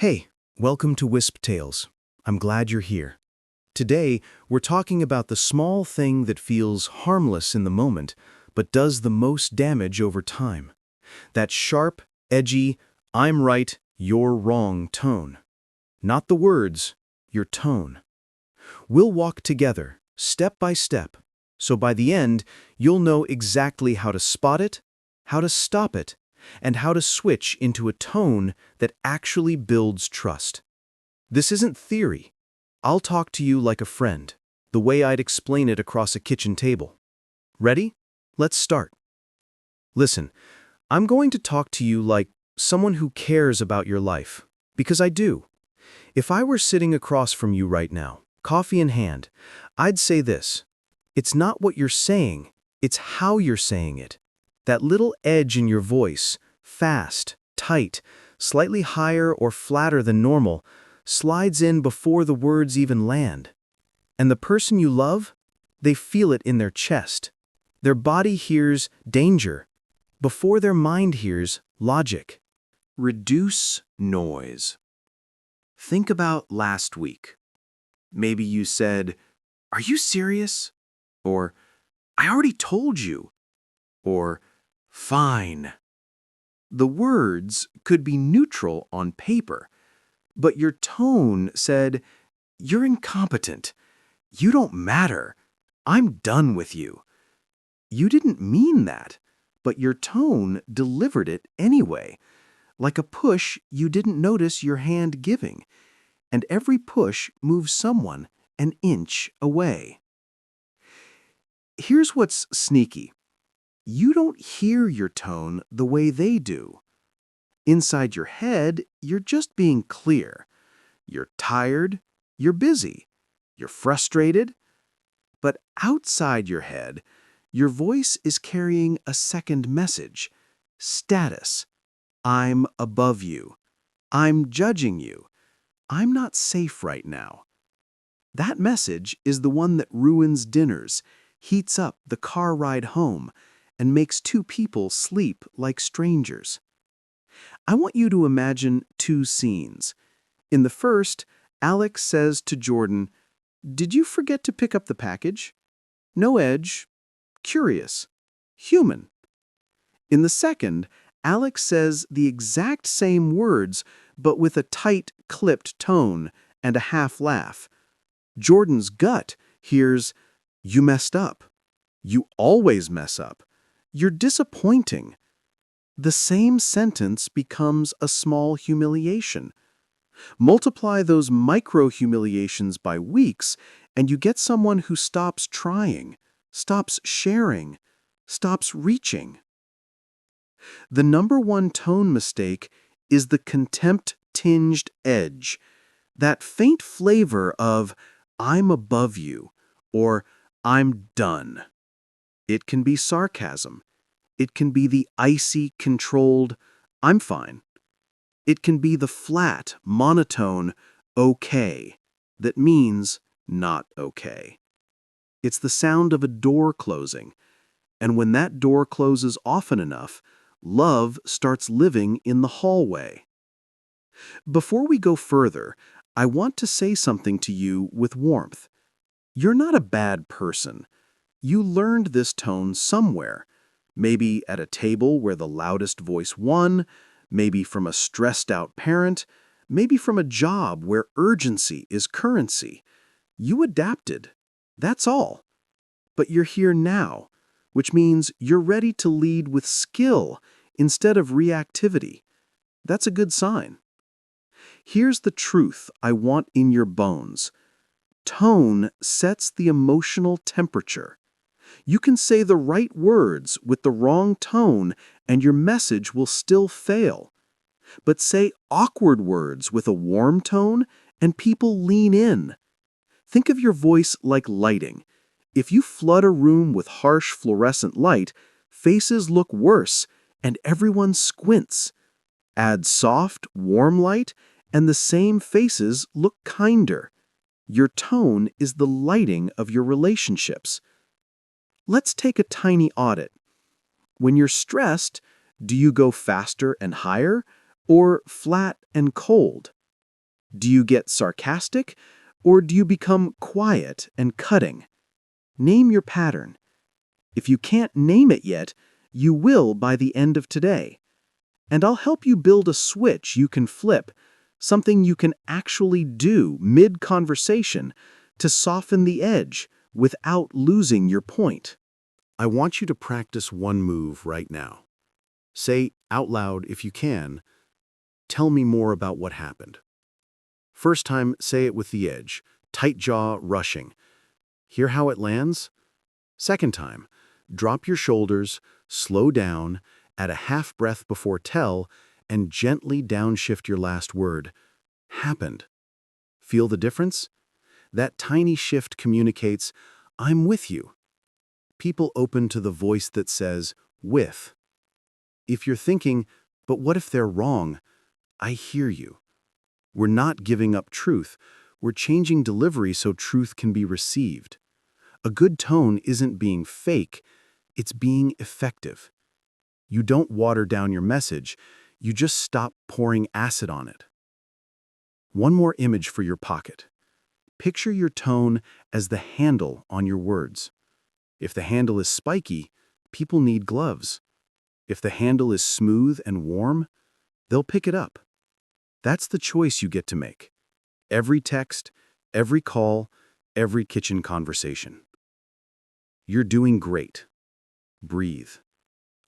Hey, welcome to Wisp Tales. I'm glad you're here. Today, we're talking about the small thing that feels harmless in the moment, but does the most damage over time. That sharp, edgy, I'm right, you're wrong tone. Not the words, your tone. We'll walk together, step by step, so by the end, you'll know exactly how to spot it, how to stop it, and how to switch into a tone that actually builds trust. This isn't theory. I'll talk to you like a friend, the way I'd explain it across a kitchen table. Ready? Let's start. Listen, I'm going to talk to you like someone who cares about your life, because I do. If I were sitting across from you right now, coffee in hand, I'd say this: it's not what you're saying, it's how you're saying it. That little edge in your voice, fast, tight, slightly higher or flatter than normal, slides in before the words even land. And the person you love, they feel it in their chest. Their body hears danger before their mind hears logic. Reduce noise. Think about last week. Maybe you said, "Are you serious?" Or, "I already told you." Or, "Fine." The words could be neutral on paper, but your tone said, "You're incompetent. You don't matter. I'm done with you." You didn't mean that, but your tone delivered it anyway, like a push you didn't notice your hand giving, and every push moves someone an inch away. Here's what's sneaky. You don't hear your tone the way they do. Inside your head, you're just being clear. You're tired, you're busy, you're frustrated. But outside your head, your voice is carrying a second message: status. I'm above you. I'm judging you. I'm not safe right now. That message is the one that ruins dinners, heats up the car ride home, and makes two people sleep like strangers. I want you to imagine two scenes. In the first, Alex says to Jordan, "Did you forget to pick up the package?" No edge, curious, human. In the second, Alex says the exact same words, but with a tight, clipped tone and a half laugh. Jordan's gut hears, "You messed up. You always mess up. You're disappointing." The same sentence becomes a small humiliation. Multiply those micro-humiliations by weeks, and you get someone who stops trying, stops sharing, stops reaching. The number one tone mistake is the contempt-tinged edge, that faint flavor of "I'm above you" or "I'm done." It can be sarcasm. It can be the icy, controlled "I'm fine." It can be the flat, monotone "okay" that means not okay. It's the sound of a door closing, and when that door closes often enough, love starts living in the hallway. Before we go further, I want to say something to you with warmth. You're not a bad person. You learned this tone somewhere, maybe at a table where the loudest voice won, maybe from a stressed-out parent, maybe from a job where urgency is currency. You adapted. That's all. But you're here now, which means you're ready to lead with skill instead of reactivity. That's a good sign. Here's the truth I want in your bones. Tone sets the emotional temperature. You can say the right words with the wrong tone and your message will still fail. But say awkward words with a warm tone and people lean in. Think of your voice like lighting. If you flood a room with harsh fluorescent light, faces look worse and everyone squints. Add soft, warm light and the same faces look kinder. Your tone is the lighting of your relationships. Let's take a tiny audit. When you're stressed, do you go faster and higher or flat and cold? Do you get sarcastic, or do you become quiet and cutting? Name your pattern. If you can't name it yet, you will by the end of today. And I'll help you build a switch you can flip, something you can actually do mid-conversation to soften the edge without losing your point. I want you to practice one move right now. Say out loud if you can, "Tell me more about what happened." First time, say it with the edge, tight jaw, rushing. Hear how it lands? Second time, drop your shoulders, slow down, add a half breath before tell, and gently downshift your last word. Happened. Feel the difference? That tiny shift communicates, "I'm with you." People open to the voice that says, "with." If you're thinking, "But what if they're wrong?" I hear you. We're not giving up truth. We're changing delivery so truth can be received. A good tone isn't being fake, it's being effective. You don't water down your message, you just stop pouring acid on it. One more image for your pocket. Picture your tone as the handle on your words. If the handle is spiky, people need gloves. If the handle is smooth and warm, they'll pick it up. That's the choice you get to make. Every text, every call, every kitchen conversation. You're doing great. Breathe.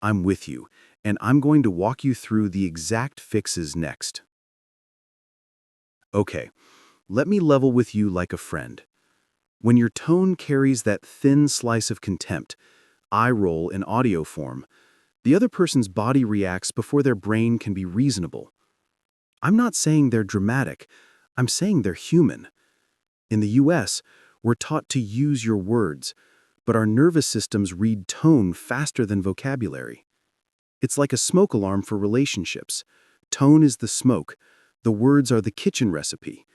I'm with you, and I'm going to walk you through the exact fixes next. Okay, let me level with you like a friend. When your tone carries that thin slice of contempt, eye roll in audio form, the other person's body reacts before their brain can be reasonable. I'm not saying they're dramatic, I'm saying they're human. In the US, we're taught to use your words, but our nervous systems read tone faster than vocabulary. It's like a smoke alarm for relationships. Tone is the smoke, the words are the kitchen recipe.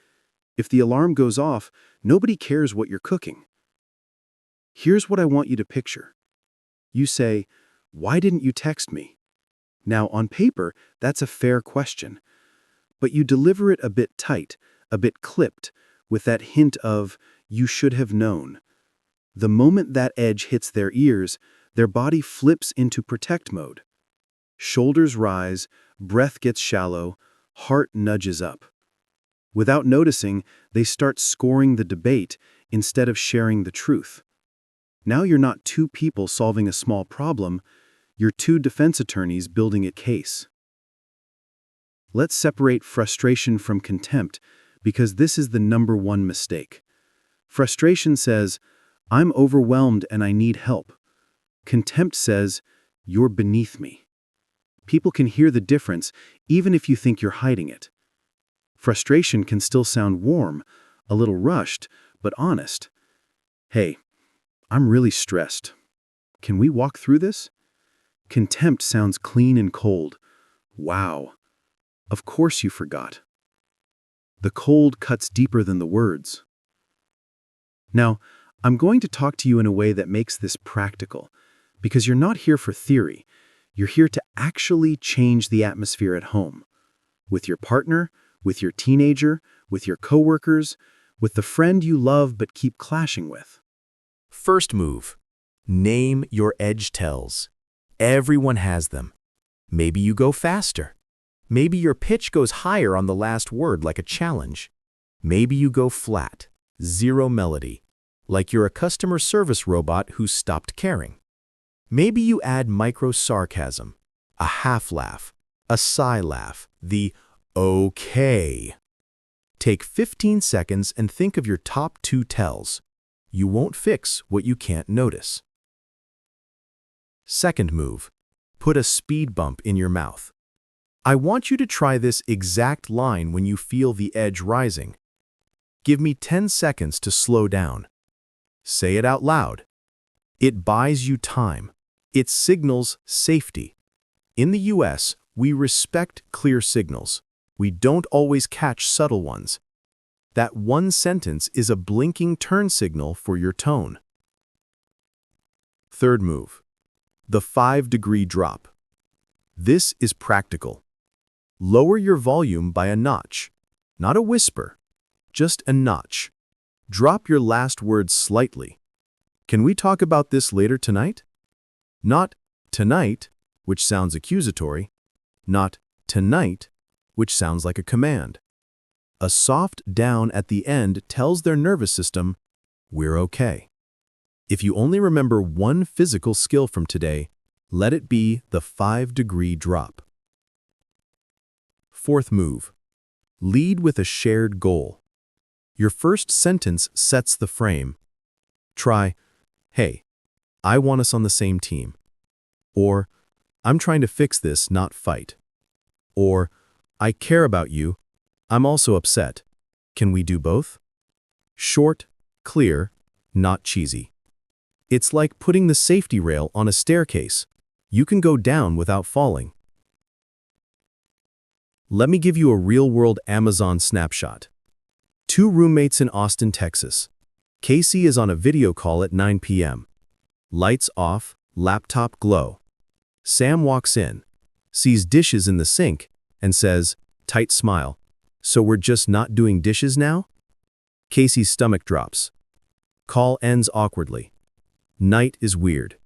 If the alarm goes off, nobody cares what you're cooking. Here's what I want you to picture. You say, "Why didn't you text me?" Now, on paper, that's a fair question. But you deliver it a bit tight, a bit clipped, with that hint of, "you should have known." The moment that edge hits their ears, their body flips into protect mode. Shoulders rise, breath gets shallow, heart nudges up. Without noticing, they start scoring the debate instead of sharing the truth. Now you're not two people solving a small problem, you're two defense attorneys building a case. Let's separate frustration from contempt, because this is the number one mistake. Frustration says, "I'm overwhelmed and I need help." Contempt says, "You're beneath me." People can hear the difference, even if you think you're hiding it. Frustration can still sound warm, a little rushed, but honest. "Hey, I'm really stressed. Can we walk through this?" Contempt sounds clean and cold. "Wow. Of course you forgot." The cold cuts deeper than the words. Now, I'm going to talk to you in a way that makes this practical, because you're not here for theory. You're here to actually change the atmosphere at home. With your partner, with your teenager, with your coworkers, with the friend you love but keep clashing with. First move. Name your edge tells. Everyone has them. Maybe you go faster. Maybe your pitch goes higher on the last word like a challenge. Maybe you go flat, zero melody, like you're a customer service robot who stopped caring. Maybe you add micro-sarcasm, a half laugh, a sigh laugh, the okay. Take 15 seconds and think of your top 2 tells. You won't fix what you can't notice. Second move. Put a speed bump in your mouth. I want you to try this exact line when you feel the edge rising. Give me 10 seconds to slow down. Say it out loud. It buys you time. It signals safety. In the US, we respect clear signals. We don't always catch subtle ones. That one sentence is a blinking turn signal for your tone. Third move. The 5-degree drop. This is practical. Lower your volume by a notch. not a whisper, just a notch. Drop your last words slightly. Can we talk about this later tonight? Not tonight, which sounds accusatory. Not tonight, which sounds like a command. A soft down at the end tells their nervous system, we're okay. If you only remember one physical skill from today, let it be the 5-degree drop. Fourth move. Lead with a shared goal. Your first sentence sets the frame. Try, hey, I want us on the same team. Or, I'm trying to fix this, not fight. Or, I care about you. I'm also upset. Can we do both? Short, clear, not cheesy. It's like putting the safety rail on a staircase. You can go down without falling. Let me give you a real-world Amazon snapshot. 2 roommates in Austin, Texas. Casey is on a video call at 9 p.m. Lights off, laptop glow. Sam walks in, sees dishes in the sink, and says, tight smile, so we're just not doing dishes now? Casey's stomach drops. Call ends awkwardly. Night is weird.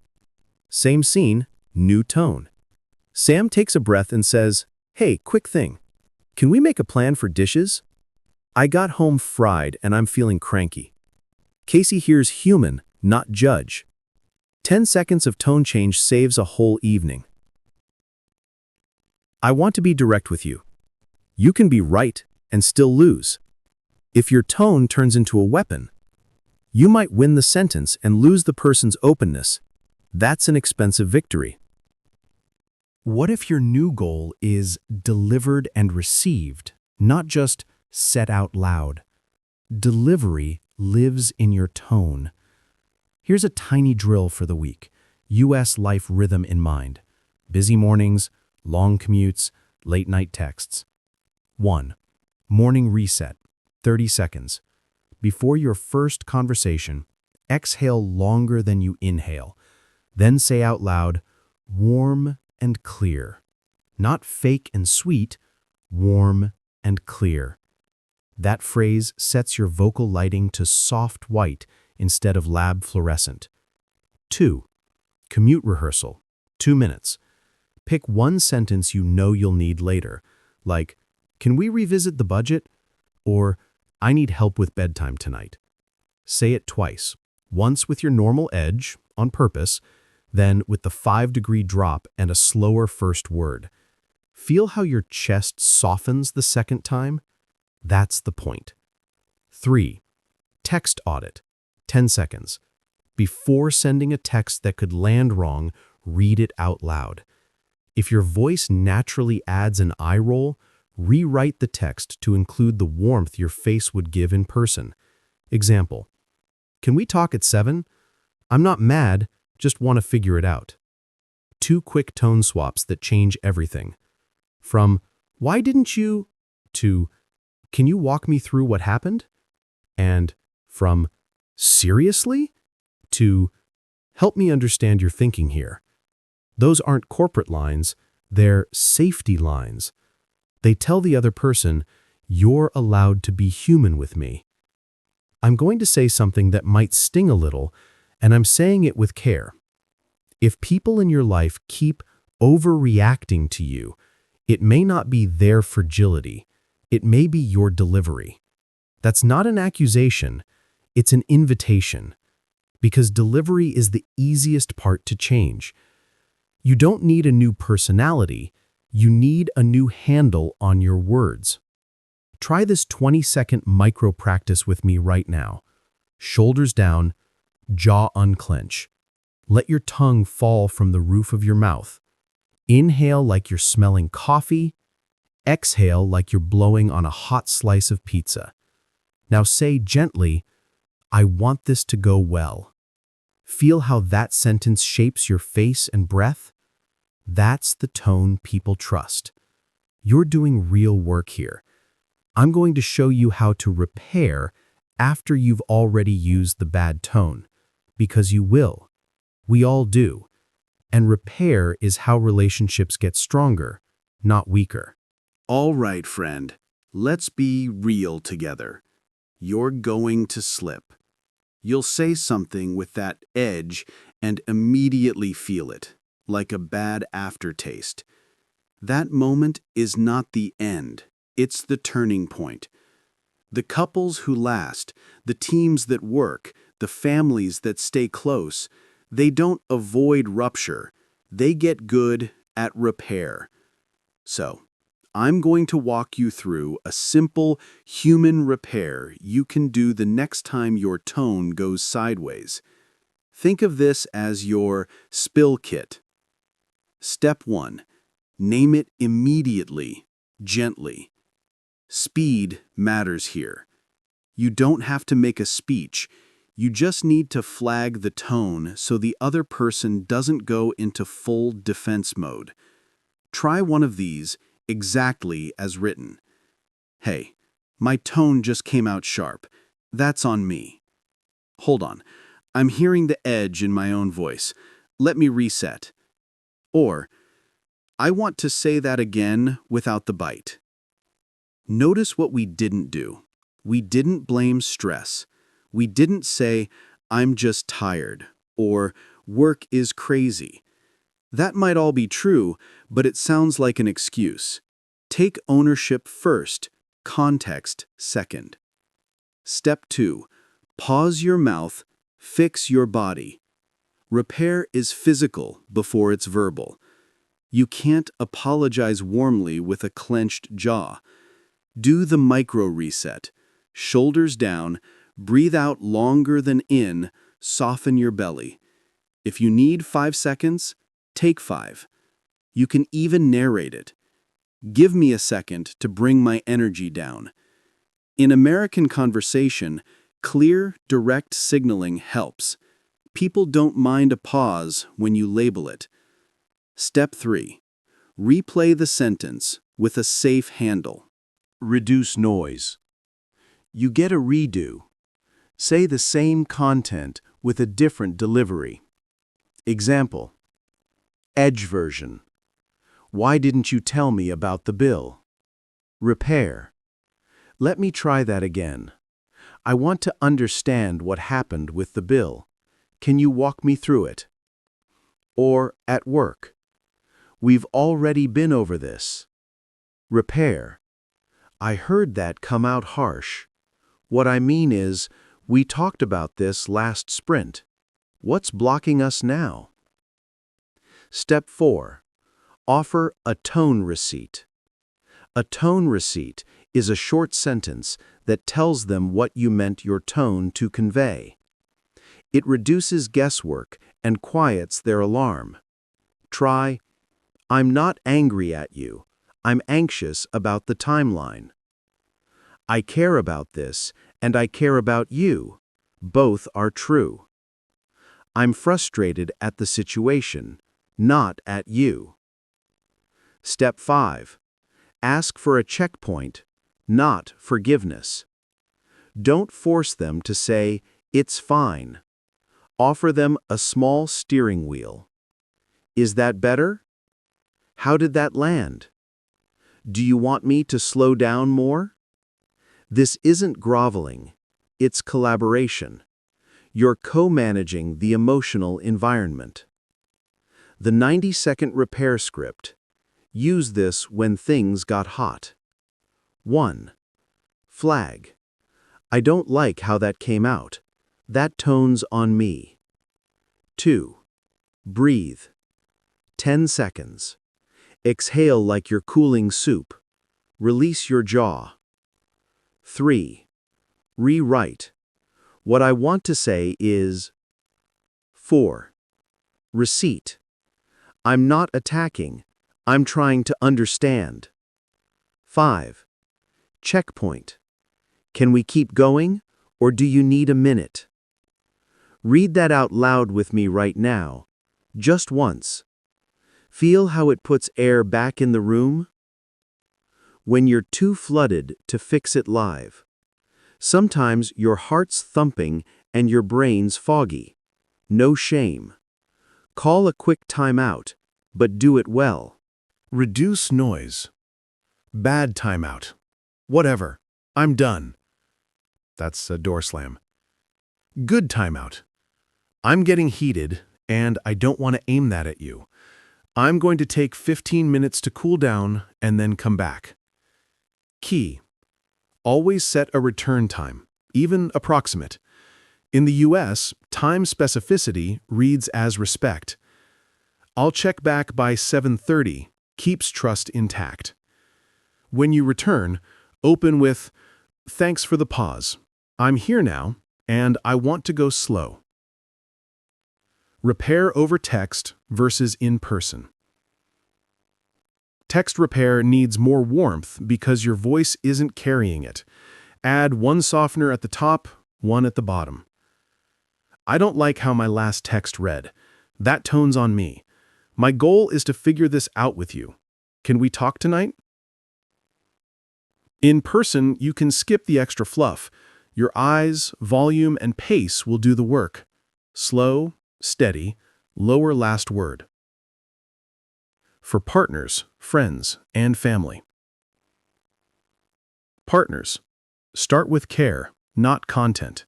Same scene, new tone. Sam takes a breath and says, hey, quick thing. Can we make a plan for dishes? I got home fried and I'm feeling cranky. Casey hears human, not judge. 10 seconds of tone change saves a whole evening. I want to be direct with you. You can be right and still lose. If your tone turns into a weapon, you might win the sentence and lose the person's openness. That's an expensive victory. What if your new goal is delivered and received, not just said out loud? Delivery lives in your tone. Here's a tiny drill for the week. U.S. life rhythm in mind. Busy mornings, long commutes, late-night texts. 1. Morning reset, 30 seconds. Before your first conversation, exhale longer than you inhale. Then say out loud, warm and clear. Not fake and sweet, warm and clear. That phrase sets your vocal lighting to soft white instead of lab fluorescent. 2. Commute rehearsal, 2 minutes. Pick one sentence you know you'll need later, like, can we revisit the budget? Or, I need help with bedtime tonight. Say it twice, once with your normal edge, on purpose, then with the 5-degree drop and a slower first word. Feel how your chest softens the second time? That's the point. 3. Text audit, 10 seconds. Before sending a text that could land wrong, read it out loud. If your voice naturally adds an eye roll, rewrite the text to include the warmth your face would give in person. Example, can we talk at 7? I'm not mad, just want to figure it out. 2 quick tone swaps that change everything. From, why didn't you, to, can you walk me through what happened? And from, seriously? To, help me understand your thinking here. Those aren't corporate lines, they're safety lines. They tell the other person, you're allowed to be human with me. I'm going to say something that might sting a little, and I'm saying it with care. If people in your life keep overreacting to you, it may not be their fragility, it may be your delivery. That's not an accusation, it's an invitation. Because delivery is the easiest part to change. You don't need a new personality, you need a new handle on your words. Try this 20-second micro practice with me right now. Shoulders down, jaw unclench. Let your tongue fall from the roof of your mouth. Inhale like you're smelling coffee. Exhale like you're blowing on a hot slice of pizza. Now say gently, I want this to go well. Feel how that sentence shapes your face and breath. That's the tone people trust. You're doing real work here. I'm going to show you how to repair after you've already used the bad tone, because you will. We all do. And repair is how relationships get stronger, not weaker. All right, friend. Let's be real together. You're going to slip. You'll say something with that edge and immediately feel it, like a bad aftertaste. That moment is not the end, it's the turning point. The couples who last, the teams that work, the families that stay close, they don't avoid rupture, they get good at repair. So, I'm going to walk you through a simple human repair you can do the next time your tone goes sideways. Think of this as your spill kit. Step 1. Name it immediately, gently. Speed matters here. You don't have to make a speech. You just need to flag the tone so the other person doesn't go into full defense mode. Try one of these exactly as written. Hey, my tone just came out sharp. That's on me. Hold on. I'm hearing the edge in my own voice. Let me reset. Or, I want to say that again without the bite. Notice what we didn't do. We didn't blame stress. We didn't say, I'm just tired, or work is crazy. That might all be true, but it sounds like an excuse. Take ownership first, context second. Step 2. Pause your mouth, fix your body. Repair is physical before it's verbal. You can't apologize warmly with a clenched jaw. Do the micro reset. Shoulders down, breathe out longer than in, soften your belly. If you need 5 seconds, take 5. You can even narrate it. Give me a second to bring my energy down. In American conversation, clear, direct signaling helps. People don't mind a pause when you label it. Step 3. Replay the sentence with a safe handle. Reduce noise. You get a redo. Say the same content with a different delivery. Example. Edge version. Why didn't you tell me about the bill? Repair. Let me try that again. I want to understand what happened with the bill. Can you walk me through it? Or at work. We've already been over this. Repair. I heard that come out harsh. What I mean is, we talked about this last sprint. What's blocking us now? Step 4. Offer a tone receipt. A tone receipt is a short sentence that tells them what you meant your tone to convey. It reduces guesswork and quiets their alarm. Try, I'm not angry at you. I'm anxious about the timeline. I care about this, and I care about you. Both are true. I'm frustrated at the situation, not at you. Step 5. Ask for a checkpoint, not forgiveness. Don't force them to say, it's fine. Offer them a small steering wheel. Is that better? How did that land? Do you want me to slow down more? This isn't groveling, it's collaboration. You're co-managing the emotional environment. The 90-second repair script. Use this when things got hot. 1. Flag. I don't like how that came out. That tone's on me. 2. Breathe. 10 seconds. Exhale like you're cooling soup. Release your jaw. 3. Rewrite. What I want to say is. 4. Receipt. I'm not attacking. I'm trying to understand. 5. Checkpoint. Can we keep going, or do you need a minute? Read that out loud with me right now, just once. Feel how it puts air back in the room? When you're too flooded to fix it live. Sometimes your heart's thumping and your brain's foggy. No shame. Call a quick timeout, but do it well. Reduce noise. Bad timeout. Whatever. I'm done. That's a door slam. Good timeout. I'm getting heated, and I don't want to aim that at you. I'm going to take 15 minutes to cool down and then come back. Key. Always set a return time, even approximate. In the US, time specificity reads as respect. I'll check back by 7:30, keeps trust intact. When you return, open with, "Thanks for the pause. I'm here now, and I want to go slow." Repair over text versus in person. Text repair needs more warmth because your voice isn't carrying it. Add one softener at the top, one at the bottom. "I don't like how my last text read. That tone's on me. My goal is to figure this out with you. Can we talk tonight?" In person, you can skip the extra fluff. Your eyes, volume, and pace will do the work. Slow, steady, lower last word. For partners, friends, and family. Partners. Start with care, not content.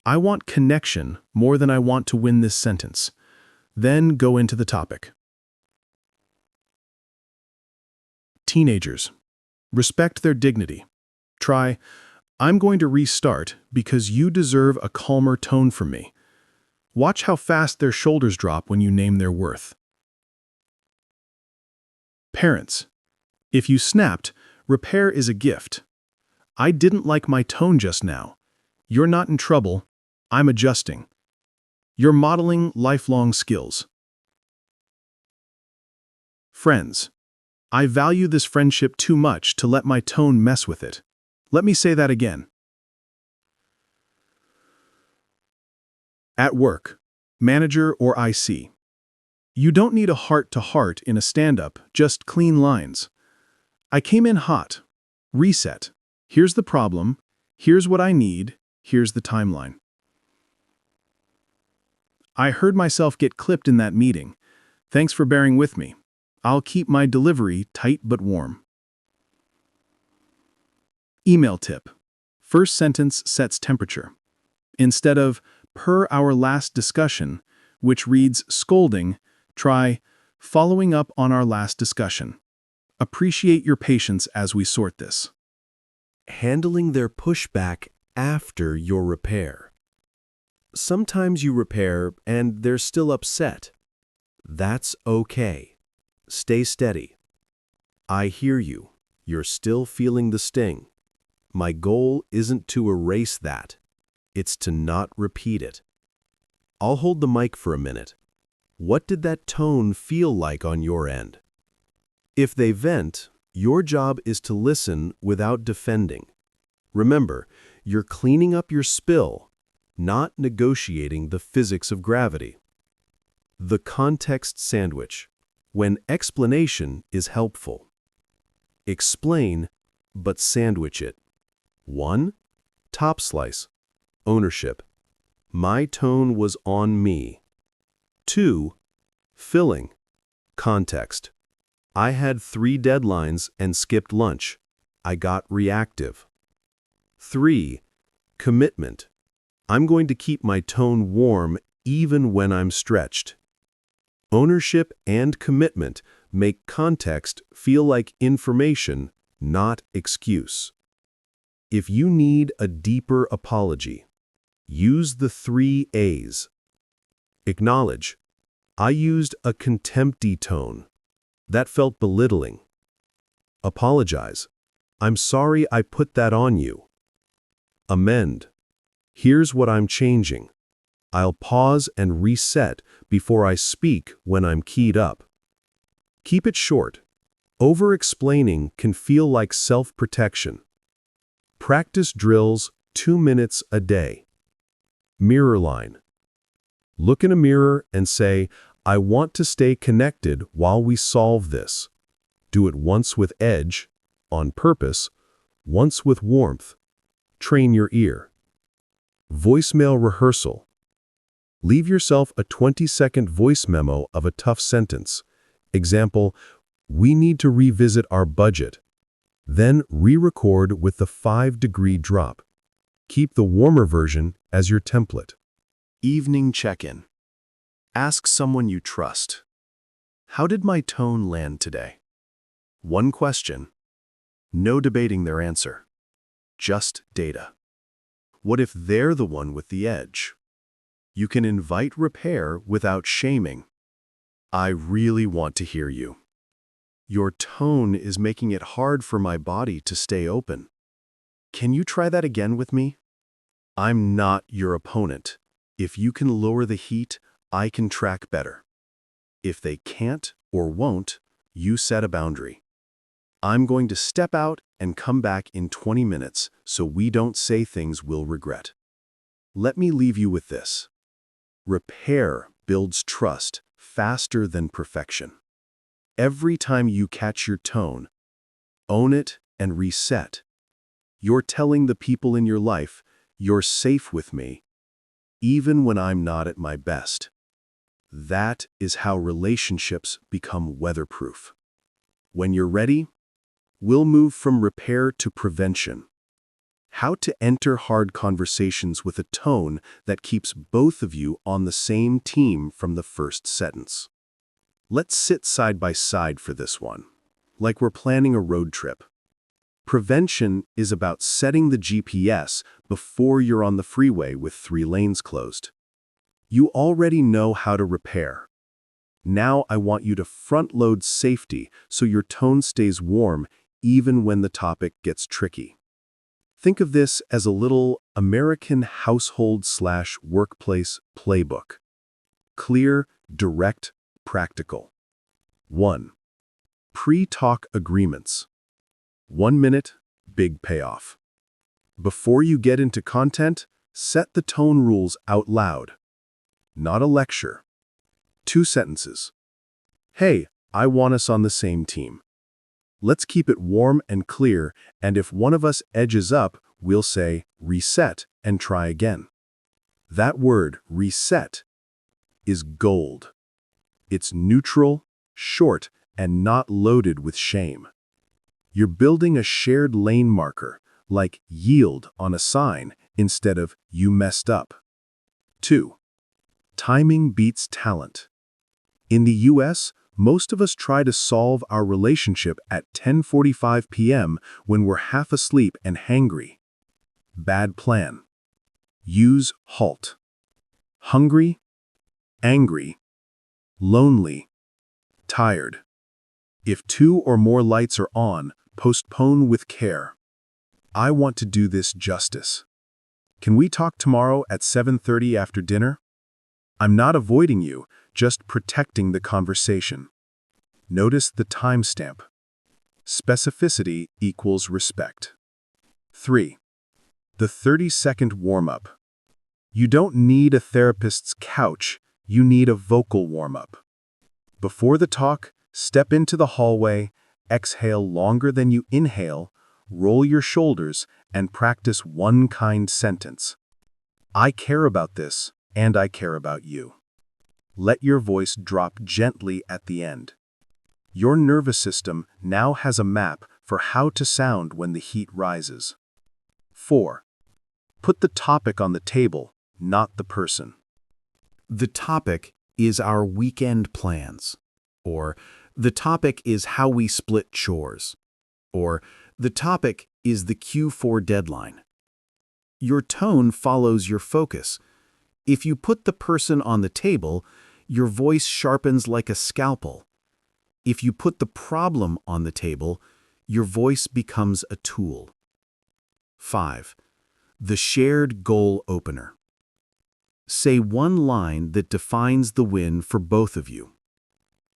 I want connection more than I want to win this sentence. Then go into the topic. Teenagers. Respect their dignity. Try, "I'm going to restart because you deserve a calmer tone from me." Watch how fast their shoulders drop when you name their worth. Parents. If you snapped, repair is a gift. "I didn't like my tone just now. You're not in trouble. I'm adjusting." You're modeling lifelong skills. Friends. I value this friendship too much to let my tone mess with it. Let me say that again. At work, manager or IC. You don't need a heart-to-heart in a stand-up, just clean lines. "I came in hot. Reset. Here's the problem. Here's what I need. Here's the timeline." "I heard myself get clipped in that meeting. Thanks for bearing with me. I'll keep my delivery tight but warm." Email tip. First sentence sets temperature. Instead of "per our last discussion," which reads scolding, try "following up on our last discussion." Appreciate your patience as we sort this. Handling their pushback after your repair. Sometimes you repair and they're still upset. That's okay. Stay steady. "I hear you. You're still feeling the sting. My goal isn't to erase that. It's to not repeat it. I'll hold the mic for a minute. What did that tone feel like on your end?" If they vent, your job is to listen without defending. Remember, you're cleaning up your spill, not negotiating the physics of gravity. The context sandwich. When explanation is helpful. Explain, but sandwich it. 1. Top slice. Ownership. My tone was on me. 2. Filling. Context. I had 3 deadlines and skipped lunch. I got reactive. 3. Commitment. I'm going to keep my tone warm even when I'm stretched. Ownership and commitment make context feel like information, not excuse. If you need a deeper apology, use the 3 A's. Acknowledge. I used a contempty tone. That felt belittling. Apologize. I'm sorry I put that on you. Amend. Here's what I'm changing. I'll pause and reset before I speak when I'm keyed up. Keep it short. Over-explaining can feel like self-protection. Practice drills 2 minutes a day. Mirror line. Look in a mirror and say, "I want to stay connected while we solve this." Do it once with edge, on purpose, once with warmth. Train your ear. Voicemail rehearsal. Leave yourself a 20-second voice memo of a tough sentence. Example, "We need to revisit our budget." Then re-record with the 5-degree drop. Keep the warmer version as your template. Evening check-in. Ask someone you trust. How did my tone land today? One question. No debating their answer. Just data. What if they're the one with the edge? You can invite repair without shaming. I really want to hear you. Your tone is making it hard for my body to stay open. Can you try that again with me? I'm not your opponent. If you can lower the heat, I can track better. If they can't or won't, you set a boundary. I'm going to step out and come back in 20 minutes so we don't say things we'll regret. Let me leave you with this. Repair builds trust faster than perfection. Every time you catch your tone, own it and reset. You're telling the people in your life, you're safe with me, even when I'm not at my best. That is how relationships become weatherproof. When you're ready, we'll move from repair to prevention. How to enter hard conversations with a tone that keeps both of you on the same team from the first sentence. Let's sit side by side for this one, like we're planning a road trip. Prevention is about setting the GPS before you're on the freeway with 3 lanes closed. You already know how to repair. Now I want you to front-load safety so your tone stays warm even when the topic gets tricky. Think of this as a little American household/workplace playbook. Clear, direct, practical. 1. Pre-talk agreements. 1 minute, big payoff. Before you get into content, set the tone rules out loud. Not a lecture. 2 sentences. Hey, I want us on the same team. Let's keep it warm and clear, and if one of us edges up, we'll say reset and try again. That word, reset, is gold. It's neutral, short, and not loaded with shame. You're building a shared lane marker, like yield on a sign, instead of you messed up. 2. Timing beats talent. In the US, most of us try to solve our relationship at 10:45 p.m. when we're half asleep and hangry. Bad plan. Use halt. Hungry, angry, lonely, tired. If 2 or more lights are on, postpone with care. I want to do this justice. Can we talk tomorrow at 7:30 after dinner? I'm not avoiding you, just protecting the conversation. Notice the timestamp. Specificity equals respect. 3. The 30-second warm-up. You don't need a therapist's couch, you need a vocal warm-up. Before the talk, step into the hallway, exhale longer than you inhale, roll your shoulders, and practice one kind sentence. I care about this, and I care about you. Let your voice drop gently at the end. Your nervous system now has a map for how to sound when the heat rises. 4. Put the topic on the table, not the person. The topic is our weekend plans. Or, the topic is how we split chores. Or, the topic is the Q4 deadline. Your tone follows your focus. If you put the person on the table, your voice sharpens like a scalpel. If you put the problem on the table, your voice becomes a tool. 5. The shared goal opener. Say one line that defines the win for both of you.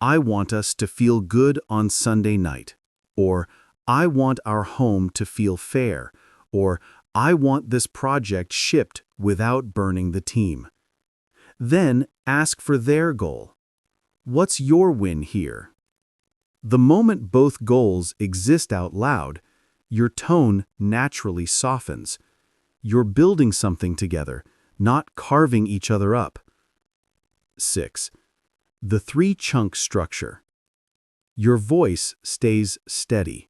I want us to feel good on Sunday night. Or, I want our home to feel fair. Or, I want this project shipped without burning the team. Then ask for their goal. What's your win here? The moment both goals exist out loud, your tone naturally softens. You're building something together, not carving each other up. 6. The 3-chunk structure. Your voice stays steady.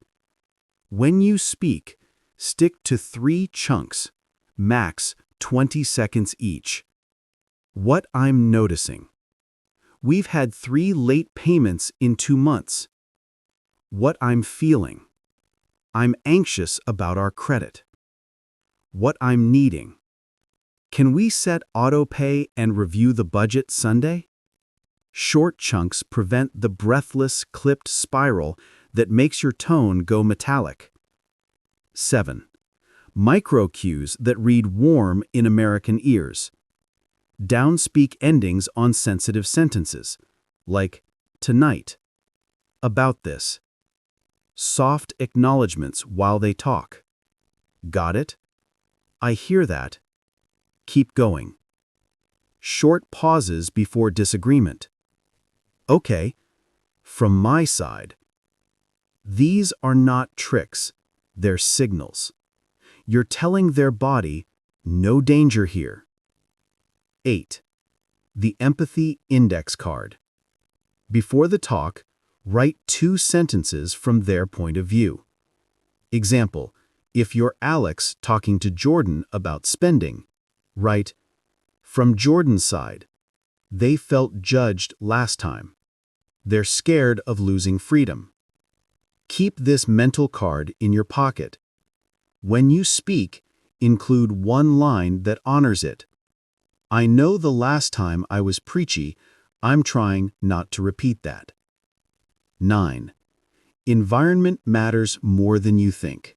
When you speak, stick to 3 chunks, max 20 seconds each. What I'm noticing. We've had 3 late payments in 2 months. What I'm feeling. I'm anxious about our credit. What I'm needing. Can we set auto-pay and review the budget Sunday? Short chunks prevent the breathless, clipped spiral that makes your tone go metallic. 7. Micro cues that read warm in American ears. Downspeak endings on sensitive sentences, like tonight, about this. Soft acknowledgments while they talk. Got it? I hear that. Keep going. Short pauses before disagreement. Okay, from my side. These are not tricks, they're signals. You're telling their body, no danger here. 8. The empathy index card. Before the talk, write 2 sentences from their point of view. Example, if you're Alex talking to Jordan about spending, write, from Jordan's side, they felt judged last time. They're scared of losing freedom. Keep this mental card in your pocket. When you speak, include 1 line that honors it. I know the last time I was preachy, I'm trying not to repeat that. 9. Environment matters more than you think.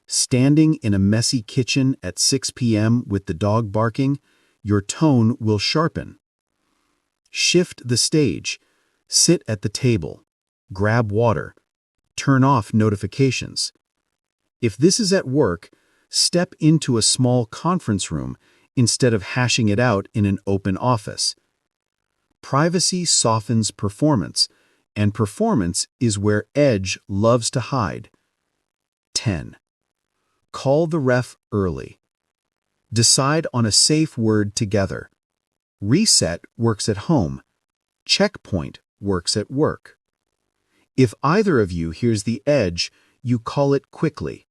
Standing in a messy kitchen at 6 p.m. with the dog barking, your tone will sharpen. Shift the stage. Sit at the table. Grab water. Turn off notifications. If this is at work, step into a small conference room instead of hashing it out in an open office. Privacy softens performance, and performance is where edge loves to hide. 10. Call the ref early. Decide on a safe word together. Reset works at home. Checkpoint works at work. If either of you hears the edge, you call it quickly.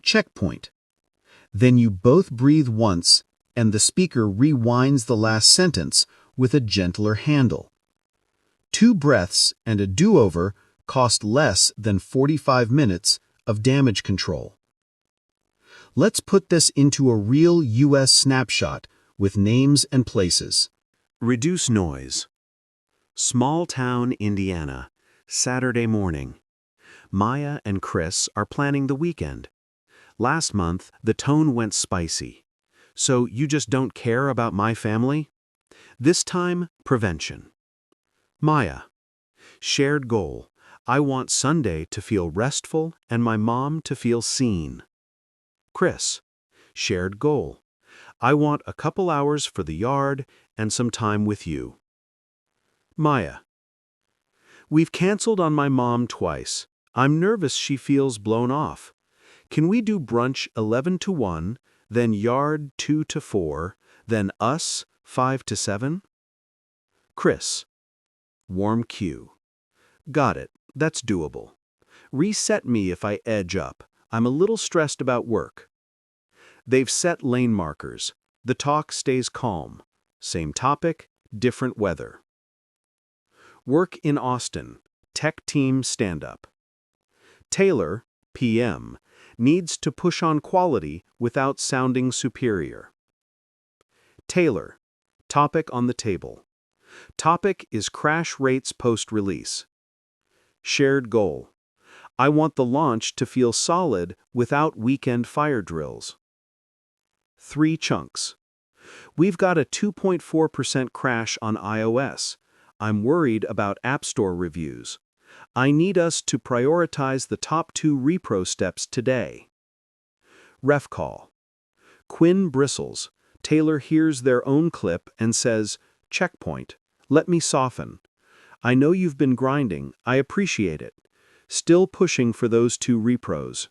Checkpoint. Then you both breathe once, and the speaker rewinds the last sentence with a gentler handle. 2 breaths and a do-over cost less than 45 minutes of damage control. Let's put this into a real U.S. snapshot with names and places. Reduce noise. Small town, Indiana, Saturday morning. Maya and Chris are planning the weekend. Last month, the tone went spicy. So you just don't care about my family? This time, prevention. Maya. Shared goal. I want Sunday to feel restful and my mom to feel seen. Chris. Shared goal. I want a couple hours for the yard and some time with you. Maya. We've canceled on my mom twice. I'm nervous she feels blown off. Can we do brunch 11 to 1, then yard 2 to 4, then us 5 to 7? Chris. Warm cue. Got it. That's doable. Reset me if I edge up. I'm a little stressed about work. They've set lane markers. The talk stays calm. Same topic, different weather. Work in Austin. Tech team stand-up. Taylor, PM, needs to push on quality without sounding superior. Taylor, topic on the table. Topic is crash rates post-release. Shared goal. I want the launch to feel solid without weekend fire drills. 3 chunks. We've got a 2.4% crash on iOS. I'm worried about App Store reviews. I need us to prioritize the top 2 repro steps today. Ref call. Quinn bristles. Taylor hears their own clip and says, checkpoint. Let me soften. I know you've been grinding. I appreciate it. Still pushing for those 2 repros.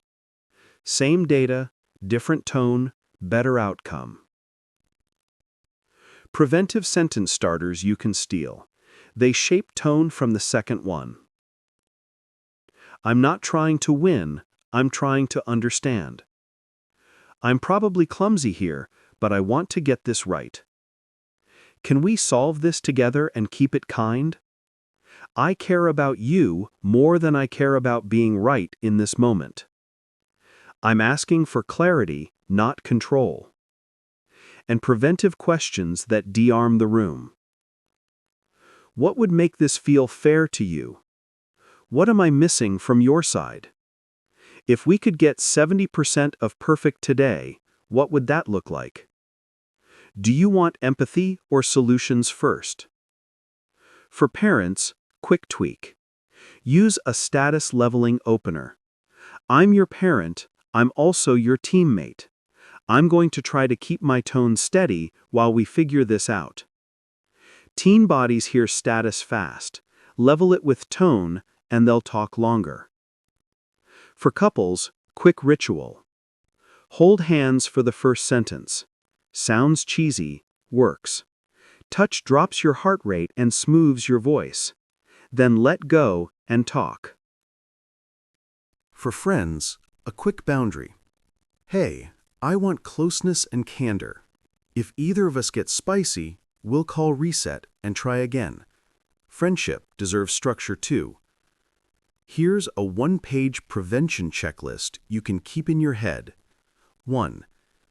Same data, different tone, better outcome. Preventive sentence starters you can steal. They shape tone from the second one. I'm not trying to win, I'm trying to understand. I'm probably clumsy here, but I want to get this right. Can we solve this together and keep it kind? I care about you more than I care about being right in this moment. I'm asking for clarity, not control. And preventive questions that de-arm the room. What would make this feel fair to you? What am I missing from your side? If we could get 70% of perfect today, what would that look like? Do you want empathy or solutions first? For parents, quick tweak. Use a status leveling opener. I'm your parent, I'm also your teammate. I'm going to try to keep my tone steady while we figure this out. Teen bodies hear status fast. Level it with tone, and they'll talk longer. For couples, quick ritual. Hold hands for the first sentence. Sounds cheesy, works. Touch drops your heart rate and smooths your voice. Then let go and talk. For friends, a quick boundary. Hey, I want closeness and candor. If either of us gets spicy, we'll call reset and try again. Friendship deserves structure too. Here's a one-page prevention checklist you can keep in your head. 1.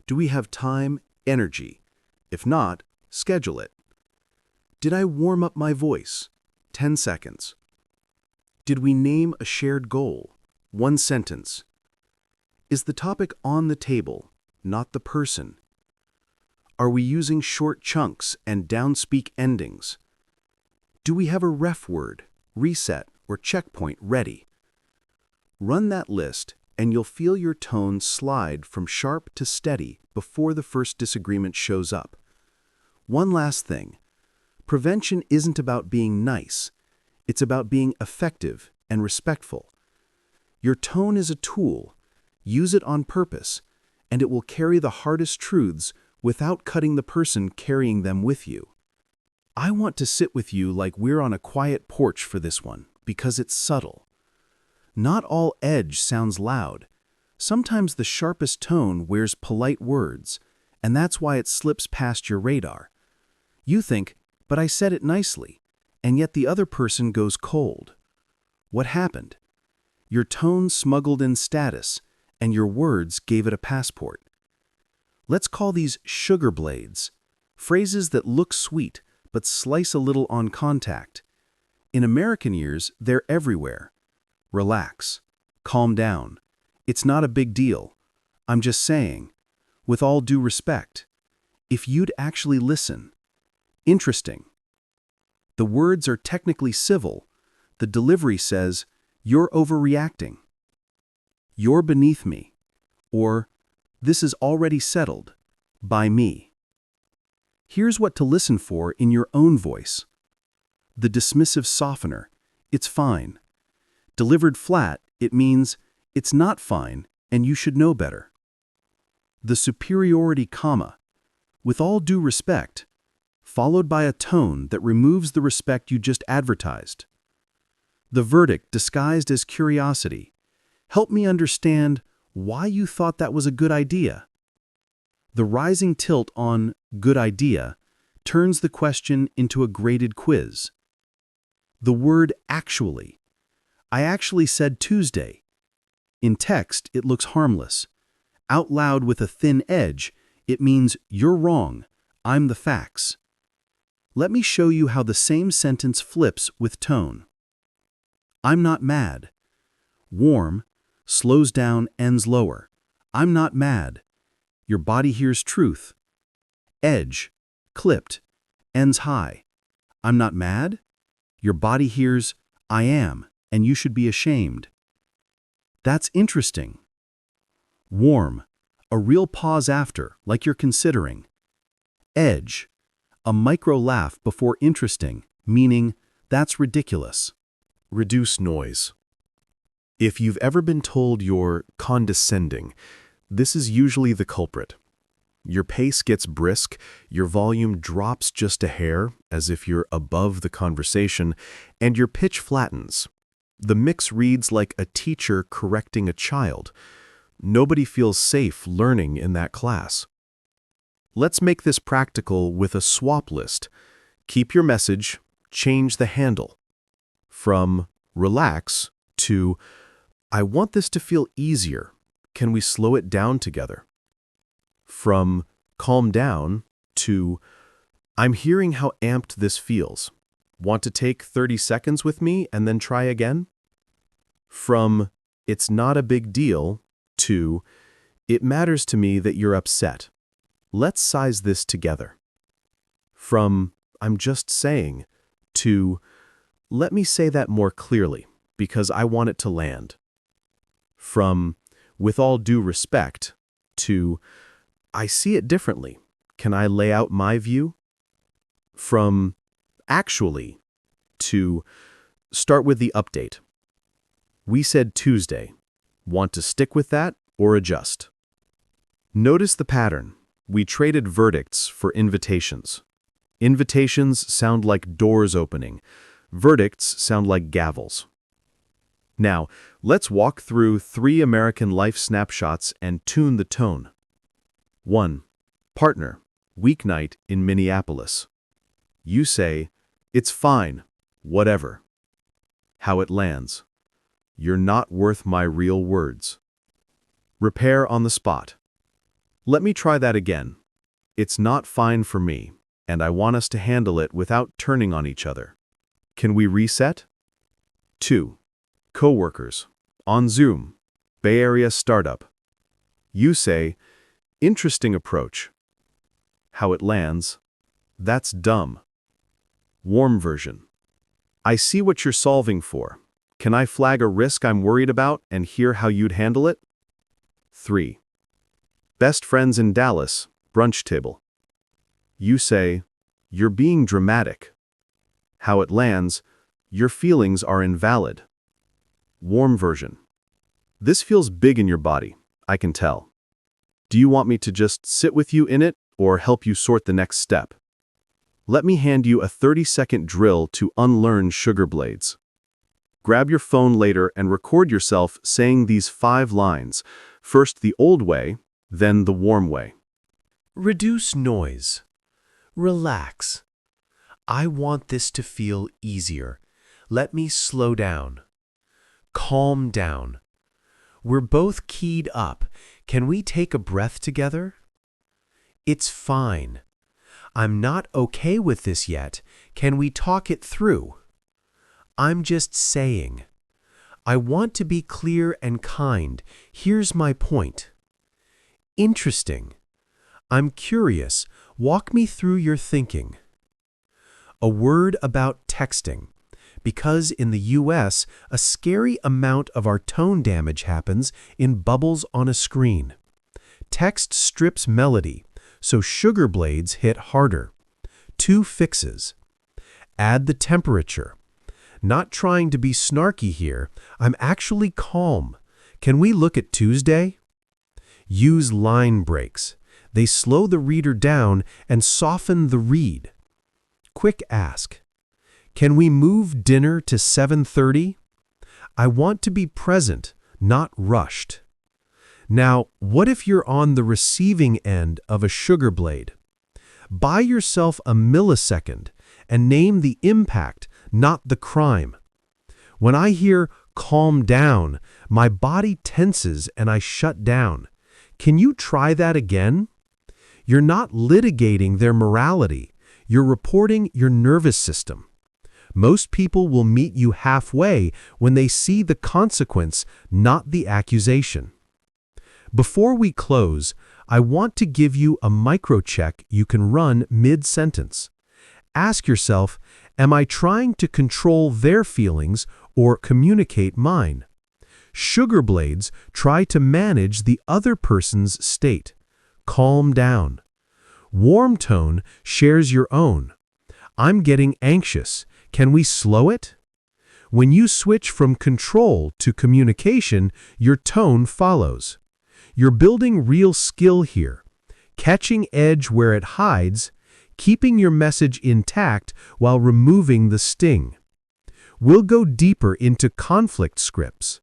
Do we have time, energy? If not, schedule it. Did I warm up my voice? 10 seconds. Did we name a shared goal? 1 sentence. Is the topic on the table, not the person? Are we using short chunks and downspeak endings? Do we have a ref word, reset, or checkpoint ready? Run that list and you'll feel your tone slide from sharp to steady before the first disagreement shows up. One last thing. Prevention isn't about being nice. It's about being effective and respectful. Your tone is a tool. Use it on purpose, and it will carry the hardest truths without cutting the person carrying them with you. I want to sit with you like we're on a quiet porch for this one, because it's subtle. Not all edge sounds loud. Sometimes the sharpest tone wears polite words, and that's why it slips past your radar. You think, but I said it nicely, and yet the other person goes cold. What happened? Your tone smuggled in status, and your words gave it a passport. Let's call these sugar blades, phrases that look sweet but slice a little on contact. In American ears, they're everywhere. Relax. Calm down. It's not a big deal. I'm just saying, with all due respect, if you'd actually listen. Interesting. The words are technically civil. The delivery says, you're overreacting. You're beneath me. Or, this is already settled. By me. Here's what to listen for in your own voice. The dismissive softener, it's fine. Delivered flat, it means, it's not fine, and you should know better. The superiority comma, with all due respect, followed by a tone that removes the respect you just advertised. The verdict disguised as curiosity. Help me understand why you thought that was a good idea. The rising tilt on good idea turns the question into a graded quiz. The word actually. I actually said Tuesday. In text, it looks harmless. Out loud with a thin edge, it means you're wrong, I'm the facts. Let me show you how the same sentence flips with tone. I'm not mad. Warm, slows down, ends lower. I'm not mad. Your body hears truth. Edge, clipped, ends high. I'm not mad. Your body hears, I am, and you should be ashamed. That's interesting. Warm, a real pause after, like you're considering. Edge, a micro laugh before interesting, meaning that's ridiculous. Reduce noise. If you've ever been told you're condescending, this is usually the culprit. Your pace gets brisk, your volume drops just a hair, as if you're above the conversation, and your pitch flattens. The mix reads like a teacher correcting a child. Nobody feels safe learning in that class. Let's make this practical with a swap list. Keep your message, change the handle. From relax to I want this to feel easier. Can we slow it down together? From calm down to I'm hearing how amped this feels. Want to take 30 seconds with me and then try again? From it's not a big deal to it matters to me that you're upset. Let's size this together. From I'm just saying to let me say that more clearly because I want it to land. From with all due respect to I see it differently. Can I lay out my view? From actually to start with the update. We said Tuesday. Want to stick with that or adjust? Notice the pattern. We traded verdicts for invitations. Invitations sound like doors opening. Verdicts sound like gavels. Now, let's walk through 3 American life snapshots and tune the tone. 1. Partner, weeknight in Minneapolis. You say, it's fine, whatever. How it lands. You're not worth my real words. Repair on the spot. Let me try that again. It's not fine for me, and I want us to handle it without turning on each other. Can we reset? 2. Coworkers, on Zoom, Bay Area startup. You say, interesting approach. How it lands, that's dumb. Warm version. I see what you're solving for. Can I flag a risk I'm worried about and hear how you'd handle it? 3. Best friends in Dallas, brunch table. You say, you're being dramatic. How it lands, your feelings are invalid. Warm version. This feels big in your body, I can tell. Do you want me to just sit with you in it or help you sort the next step? Let me hand you a 30-second drill to unlearn sugar blades. Grab your phone later and record yourself saying these 5 lines, first the old way, then the warm way. Reduce noise. Relax. I want this to feel easier. Let me slow down. Calm down. We're both keyed up. Can we take a breath together? It's fine. I'm not okay with this yet. Can we talk it through? I'm just saying. I want to be clear and kind. Here's my point. Interesting. I'm curious. Walk me through your thinking. A word about texting. Because in the US, a scary amount of our tone damage happens in bubbles on a screen. Text strips melody, so sugar blades hit harder. 2 fixes. Add the temperature. Not trying to be snarky here, I'm actually calm. Can we look at Tuesday? Use line breaks. They slow the reader down and soften the read. Quick ask. Can we move dinner to 7:30? I want to be present, not rushed. Now, what if you're on the receiving end of a sugar blade? Buy yourself a millisecond and name the impact, not the crime. When I hear calm down, my body tenses and I shut down. Can you try that again? You're not litigating their morality. You're reporting your nervous system. Most people will meet you halfway when they see the consequence, not the accusation. Before we close, I want to give you a micro-check you can run mid-sentence. Ask yourself, am I trying to control their feelings or communicate mine? Sugar blades try to manage the other person's state. Calm down. Warm tone shares your own. I'm getting anxious. Can we slow it? When you switch from control to communication, your tone follows. You're building real skill here, catching edge where it hides, keeping your message intact while removing the sting. We'll go deeper into conflict scripts,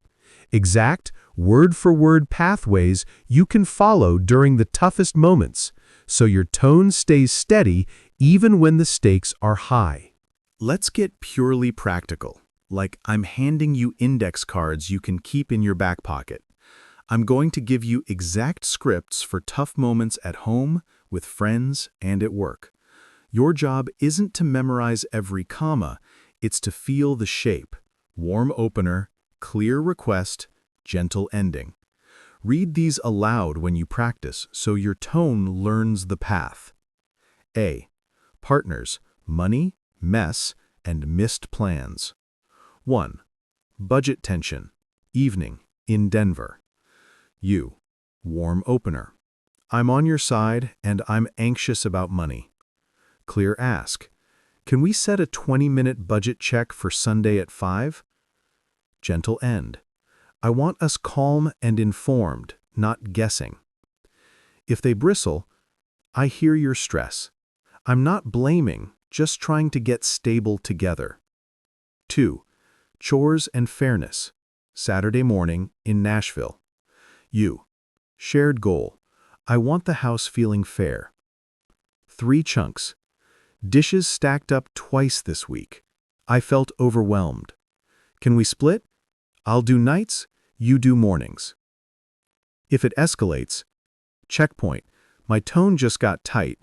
exact word-for-word pathways you can follow during the toughest moments, so your tone stays steady even when the stakes are high. Let's get purely practical, like I'm handing you index cards you can keep in your back pocket. I'm going to give you exact scripts for tough moments at home, with friends, and at work. Your job isn't to memorize every comma, it's to feel the shape. Warm opener, clear request, gentle ending. Read these aloud when you practice so your tone learns the path. A. Partners, money, mess, and missed plans. 1. Budget tension, evening, in Denver. You. Warm opener. I'm on your side and I'm anxious about money. Clear ask. Can we set a 20-minute budget check for Sunday at 5? Gentle end. I want us calm and informed, not guessing. If they bristle, I hear your stress. I'm not blaming, just trying to get stable together. 2. Chores and fairness. Saturday morning in Nashville. You. Shared goal. I want the house feeling fair. 3 chunks. Dishes stacked up twice this week. I felt overwhelmed. Can we split? I'll do nights, you do mornings. If it escalates, checkpoint. My tone just got tight.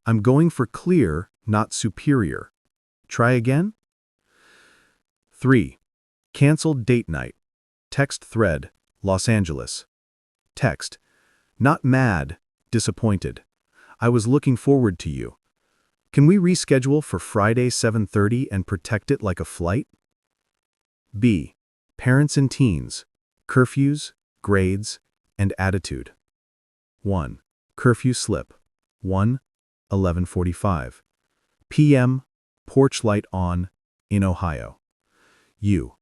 I'm going for clear, not superior. Try again? 3. Canceled date night. Text thread, Los Angeles. Text. Not mad, disappointed. I was looking forward to you. Can we reschedule for Friday 7:30 and protect it like a flight? B. Parents and teens. Curfews, grades, and attitude. 1. Curfew slip. 1:11:45. p.m. Porch light on, in Ohio. You.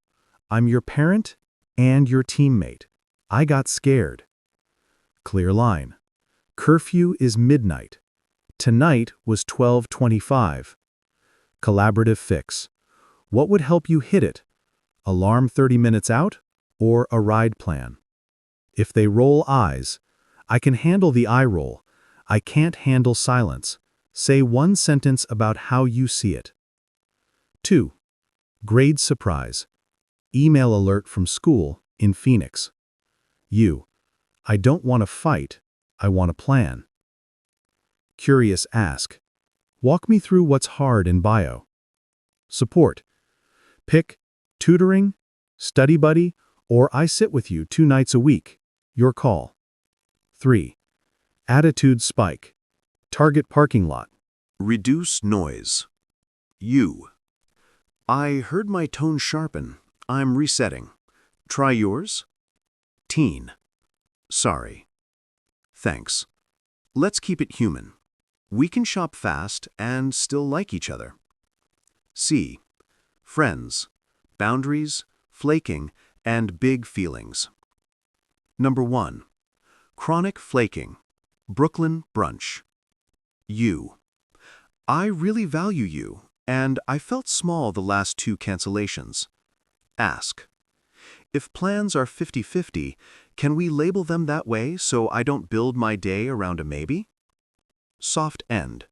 I'm your parent and your teammate. I got scared. Clear line. Curfew is midnight. Tonight was 12:25. Collaborative fix. What would help you hit it? Alarm 30 minutes out or a ride plan? If they roll eyes, I can handle the eye roll. I can't handle silence. Say one sentence about how you see it. 2. Grade surprise. Email alert from school in Phoenix. You. I don't want to fight. I want a plan. Curious ask. Walk me through what's hard in bio. Support. Pick tutoring, study buddy, or I sit with you 2 nights a week. Your call. 3. Attitude spike. Target parking lot. Reduce noise. You. I heard my tone sharpen. I'm resetting. Try yours. Teen. Sorry. Thanks. Let's keep it human. We can shop fast and still like each other. C. Friends. Boundaries, flaking, and big feelings. Number 1. Chronic flaking. Brooklyn brunch. You. I really value you, and I felt small the last 2 cancellations. Ask. If plans are 50-50, can we label them that way so I don't build my day around a maybe? Soft end.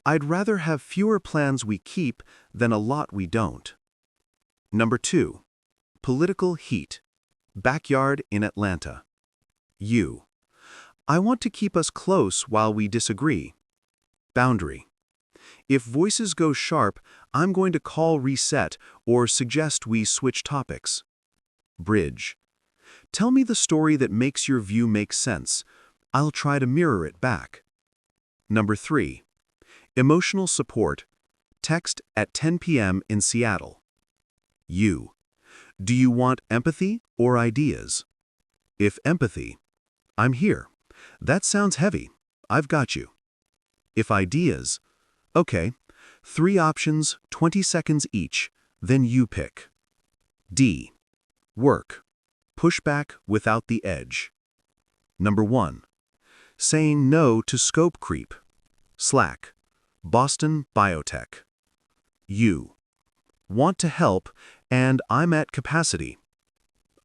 I'd rather have fewer plans we keep than a lot we don't. Number 2. Political heat. Backyard in Atlanta. You. I want to keep us close while we disagree. Boundary. If voices go sharp, I'm going to call reset or suggest we switch topics. Bridge. Tell me the story that makes your view make sense. I'll try to mirror it back. Number 3. Emotional support. Text at 10 p.m. in Seattle. You. Do you want empathy or ideas? If empathy, I'm here. That sounds heavy. I've got you. If ideas, okay, 3 options, 20 seconds each, then you pick. D. Work. Pushback without the edge. Number 1. Saying no to scope creep. Slack. Boston Biotech. You. want to help, and I'm at capacity.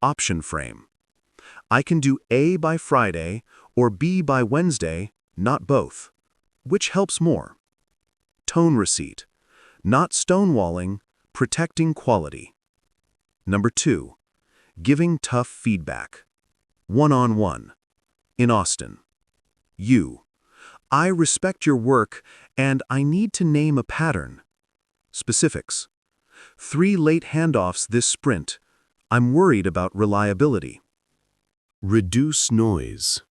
Option frame. I can do A by Friday or B by Wednesday, not both. Which helps more? Tone receipt. Not stonewalling, protecting quality. Number 2. Giving tough feedback. One-on-one. In Austin. You. I respect your work, and I need to name a pattern. Specifics. 3 late handoffs this sprint. I'm worried about reliability. Reduce noise.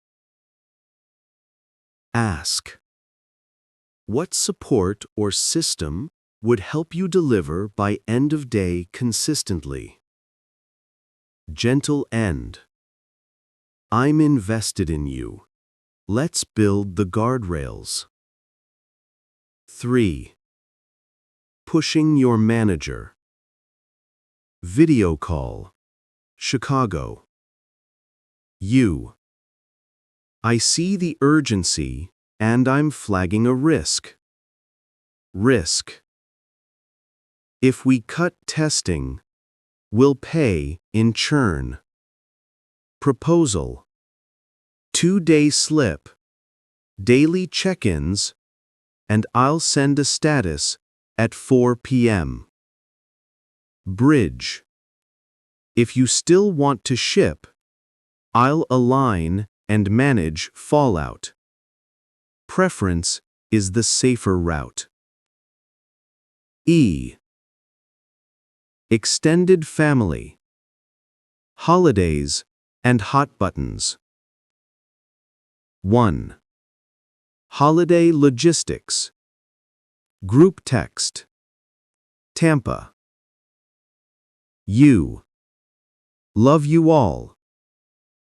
Ask. What support or system would help you deliver by end of day consistently? Gentle end. I'm invested in you. Let's build the guardrails. 3. Pushing your manager. Video call. Chicago. You. I see the urgency, and I'm flagging a risk. Risk. If we cut testing, we'll pay in churn. Proposal. 2-day slip, daily check-ins, and I'll send a status at 4 p.m. Bridge. If you still want to ship, I'll align and manage fallout. Preference is the safer route. E. Extended family. Holidays and hot buttons. 1. Holiday logistics. Group text. Tampa. You. Love you all.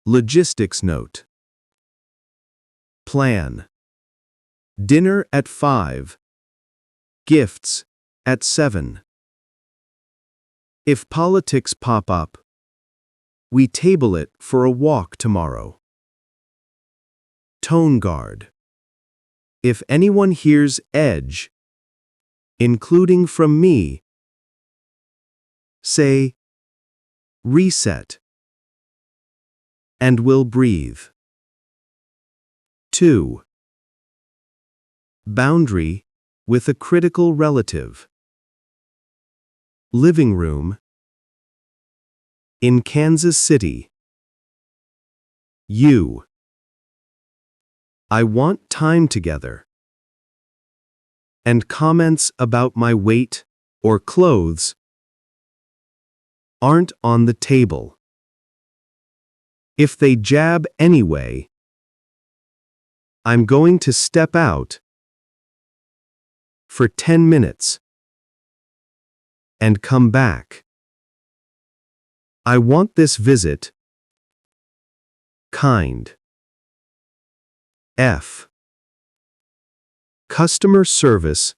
Logistics note. Plan. Dinner at 5. Gifts at 7. If politics pop up, we table it for a walk tomorrow. Tone guard. If anyone hears edge, including from me, say, reset, and we'll breathe. 2. Boundary with a critical relative. Living room. In Kansas City. You. I want time together. And comments about my weight or clothes aren't on the table. If they jab anyway, I'm going to step out for 10 minutes and come back. I want this visit kind. F. Customer service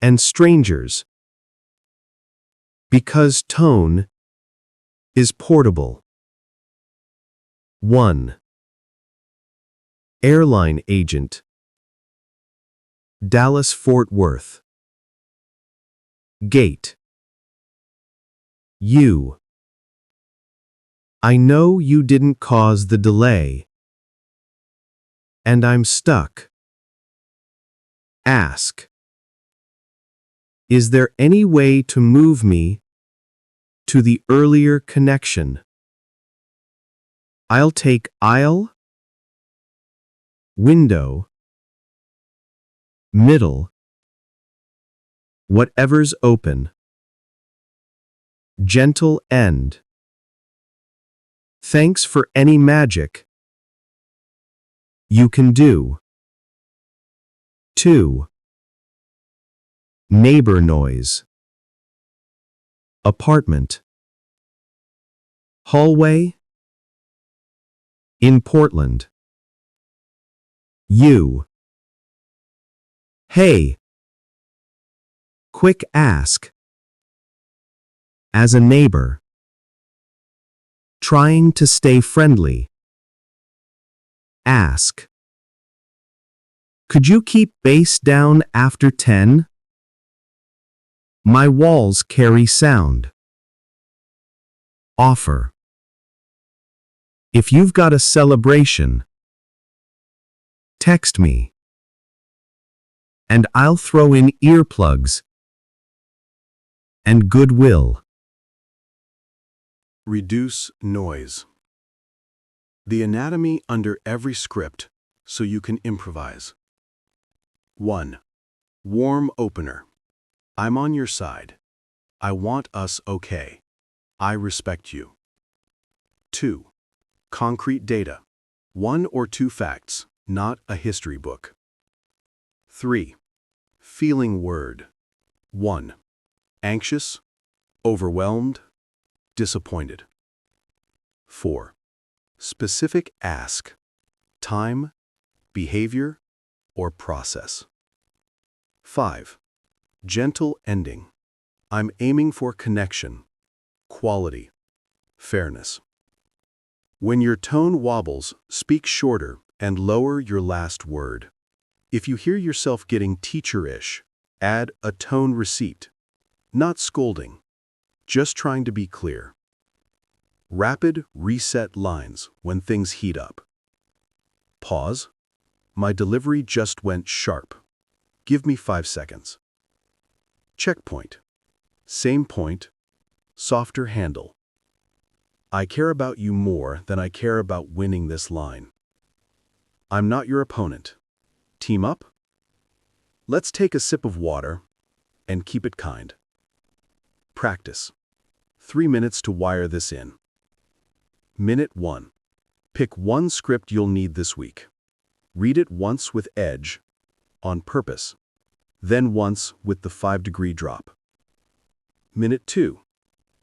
and strangers. Because tone is portable. 1. Airline agent. Dallas-Fort Worth. Gate. You. I know you didn't cause the delay, and I'm stuck. Ask. Is there any way to move me to the earlier connection? I'll take aisle, window, middle, whatever's open. Gentle end. Thanks for any magic you can do. 2. Neighbor noise. Apartment. Hallway. In Portland. You. Hey. Quick ask. As a neighbor. Trying to stay friendly. Ask. Could you keep bass down after 10? My walls carry sound. Offer. If you've got a celebration, text me, and I'll throw in earplugs and goodwill. Reduce noise. The anatomy under every script so you can improvise. 1. Warm opener. I'm on your side. I want us okay. I respect you. 2. Concrete data. 1 or 2 facts, not a history book. 3. Feeling word. 1. Anxious, overwhelmed, disappointed. 4. Specific ask. Time, behavior, or process. 5. Gentle ending. I'm aiming for connection, quality, fairness. When your tone wobbles, speak shorter and lower your last word. If you hear yourself getting teacher-ish, add a tone receipt. Not scolding, just trying to be clear. Rapid reset lines when things heat up. Pause. My delivery just went sharp. Give me 5 seconds. Checkpoint. Same point, softer handle. I care about you more than I care about winning this line. I'm not your opponent. Team up? Let's take a sip of water and keep it kind. Practice. 3 minutes to wire this in. Minute 1. Pick one script you'll need this week. Read it once with edge, on purpose, then once with the 5-degree drop. Minute 2.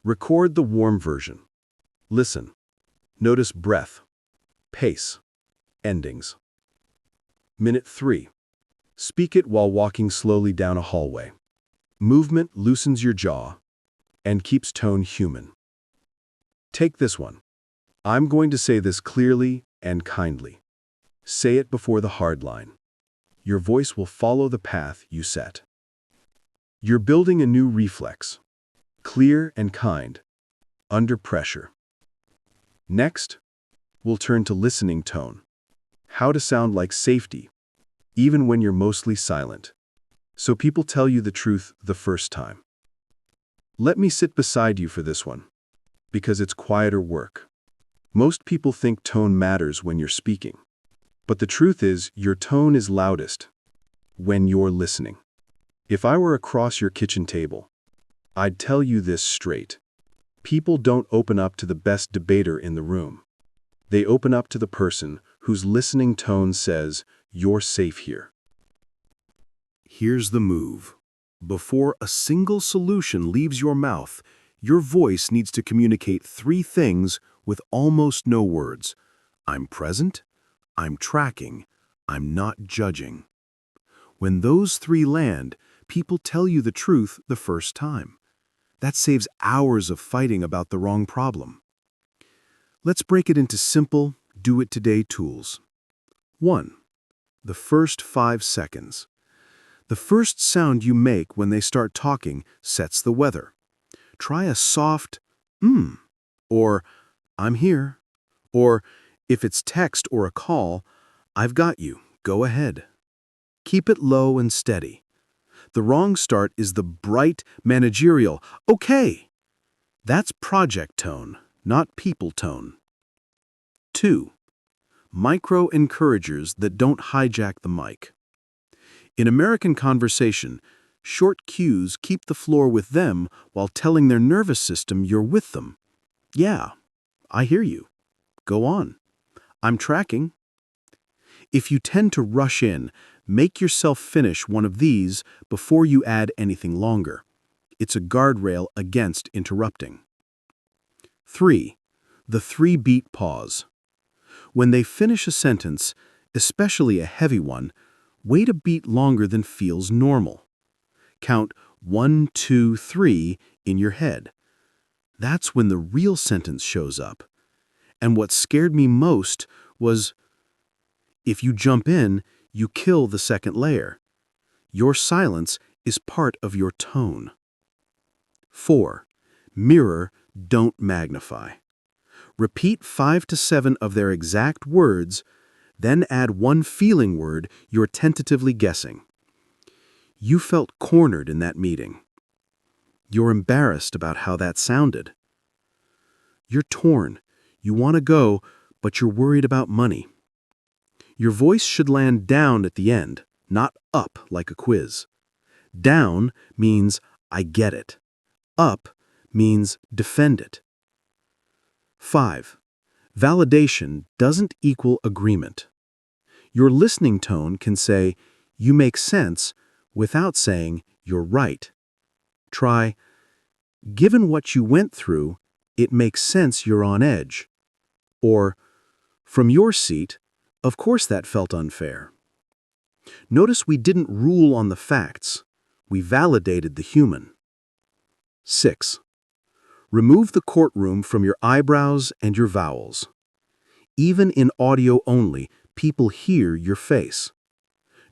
Record the warm version. Listen. Notice breath, pace, endings. Minute 3. Speak it while walking slowly down a hallway. Movement loosens your jaw and keeps tone human. Take this one. I'm going to say this clearly and kindly. Say it before the hard line. Your voice will follow the path you set. You're building a new reflex. Clear and kind, under pressure. Next, we'll turn to listening tone. How to sound like safety, even when you're mostly silent, so people tell you the truth the first time. Let me sit beside you for this one, because it's quieter work. Most people think tone matters when you're speaking, but the truth is your tone is loudest when you're listening. If I were across your kitchen table, I'd tell you this straight. People don't open up to the best debater in the room. They open up to the person whose listening tone says, "You're safe here." Here's the move. Before a single solution leaves your mouth, your voice needs to communicate 3 things with almost no words. I'm present, I'm tracking, I'm not judging. When those 3 land, people tell you the truth the first time. That saves hours of fighting about the wrong problem. Let's break it into simple, do-it-today tools. 1. The first 5 seconds. The first sound you make when they start talking sets the weather. Try a soft, or I'm here, or if it's text or a call, I've got you, go ahead. Keep it low and steady. The wrong start is the bright, managerial, okay. That's project tone, not people tone. 2. Micro encouragers that don't hijack the mic. In American conversation, short cues keep the floor with them while telling their nervous system you're with them. Yeah, I hear you. Go on. I'm tracking. If you tend to rush in, make yourself finish one of these before you add anything longer. It's a guardrail against interrupting. 3. The 3-beat pause. When they finish a sentence, especially a heavy one, wait a beat longer than feels normal. Count 1, 2, 3 in your head. That's when the real sentence shows up. And what scared me most was, if you jump in, you kill the second layer. Your silence is part of your tone. 4. Mirror, don't magnify. Repeat 5 to 7 of their exact words, then add one feeling word you're tentatively guessing. You felt cornered in that meeting. You're embarrassed about how that sounded. You're torn. You want to go, but you're worried about money. Your voice should land down at the end, not up like a quiz. Down means I get it. Up means defend it. 5. Validation doesn't equal agreement. Your listening tone can say, you make sense, without saying, you're right. Try, given what you went through, it makes sense you're on edge. Or, from your seat, of course that felt unfair. Notice we didn't rule on the facts. We validated the human. 6. Remove the courtroom from your eyebrows and your vowels. Even in audio only, people hear your face.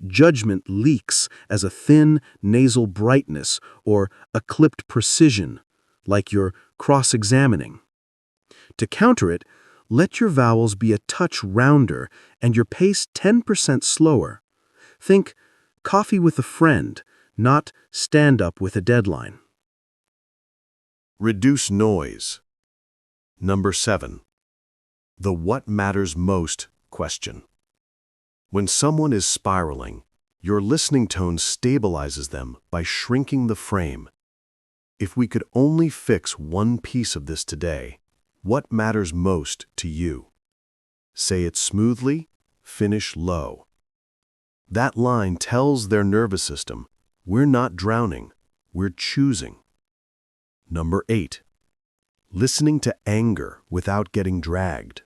Judgment leaks as a thin nasal brightness or a clipped precision, like you're cross-examining. To counter it, let your vowels be a touch rounder and your pace 10% slower. Think coffee with a friend, not stand-up with a deadline. Reduce noise. Number 7. The what matters most question. When someone is spiraling, your listening tone stabilizes them by shrinking the frame. If we could only fix one piece of this today, what matters most to you? Say it smoothly, finish low. That line tells their nervous system, we're not drowning, we're choosing. Number 8. Listening to anger without getting dragged.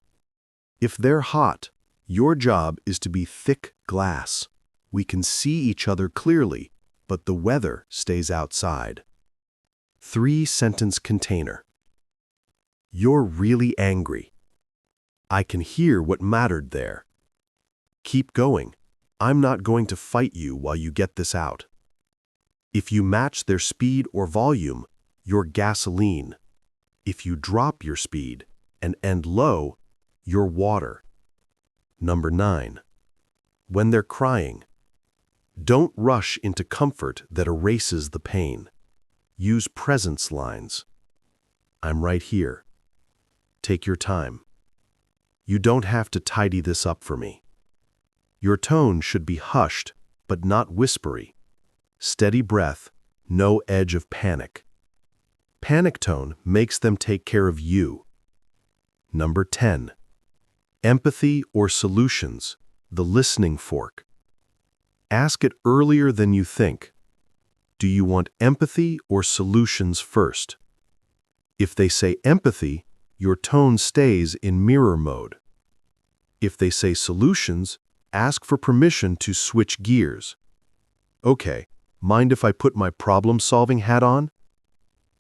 If they're hot, your job is to be thick glass. We can see each other clearly, but the weather stays outside. 3-sentence container. You're really angry. I can hear what mattered there. Keep going. I'm not going to fight you while you get this out. If you match their speed or volume, you're gasoline. If you drop your speed and end low, you're water. Number 9. When they're crying, don't rush into comfort that erases the pain. Use presence lines. I'm right here. Take your time. You don't have to tidy this up for me. Your tone should be hushed, but not whispery. Steady breath, no edge of panic. Panic tone makes them take care of you. Number 10. Empathy or solutions, the listening fork. Ask it earlier than you think. Do you want empathy or solutions first? If they say empathy, your tone stays in mirror mode. If they say solutions, ask for permission to switch gears. Okay, mind if I put my problem-solving hat on?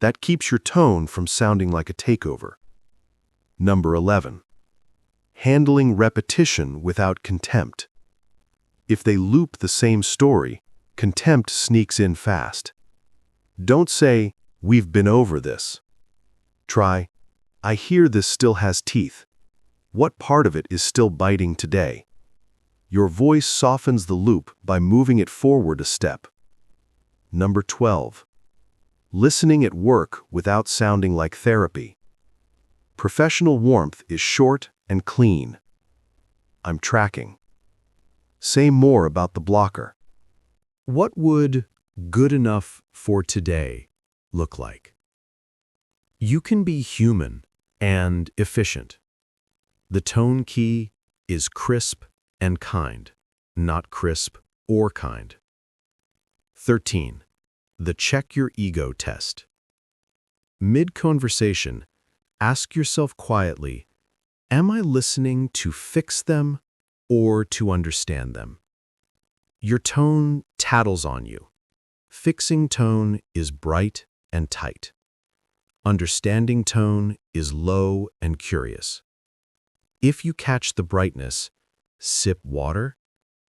That keeps your tone from sounding like a takeover. Number 11. Handling repetition without contempt. If they loop the same story, contempt sneaks in fast. Don't say, we've been over this. Try, I hear this still has teeth. What part of it is still biting today? Your voice softens the loop by moving it forward a step. Number 12. Listening at work without sounding like therapy. Professional warmth is short and clean. I'm tracking. Say more about the blocker. What would good enough for today look like? You can be human and efficient. The tone key is crisp and kind, not crisp or kind. 13. The check your ego test. Mid-conversation, ask yourself quietly, am I listening to fix them or to understand them? Your tone tattles on you. Fixing tone is bright and tight. Understanding tone is low and curious. If you catch the brightness, sip water,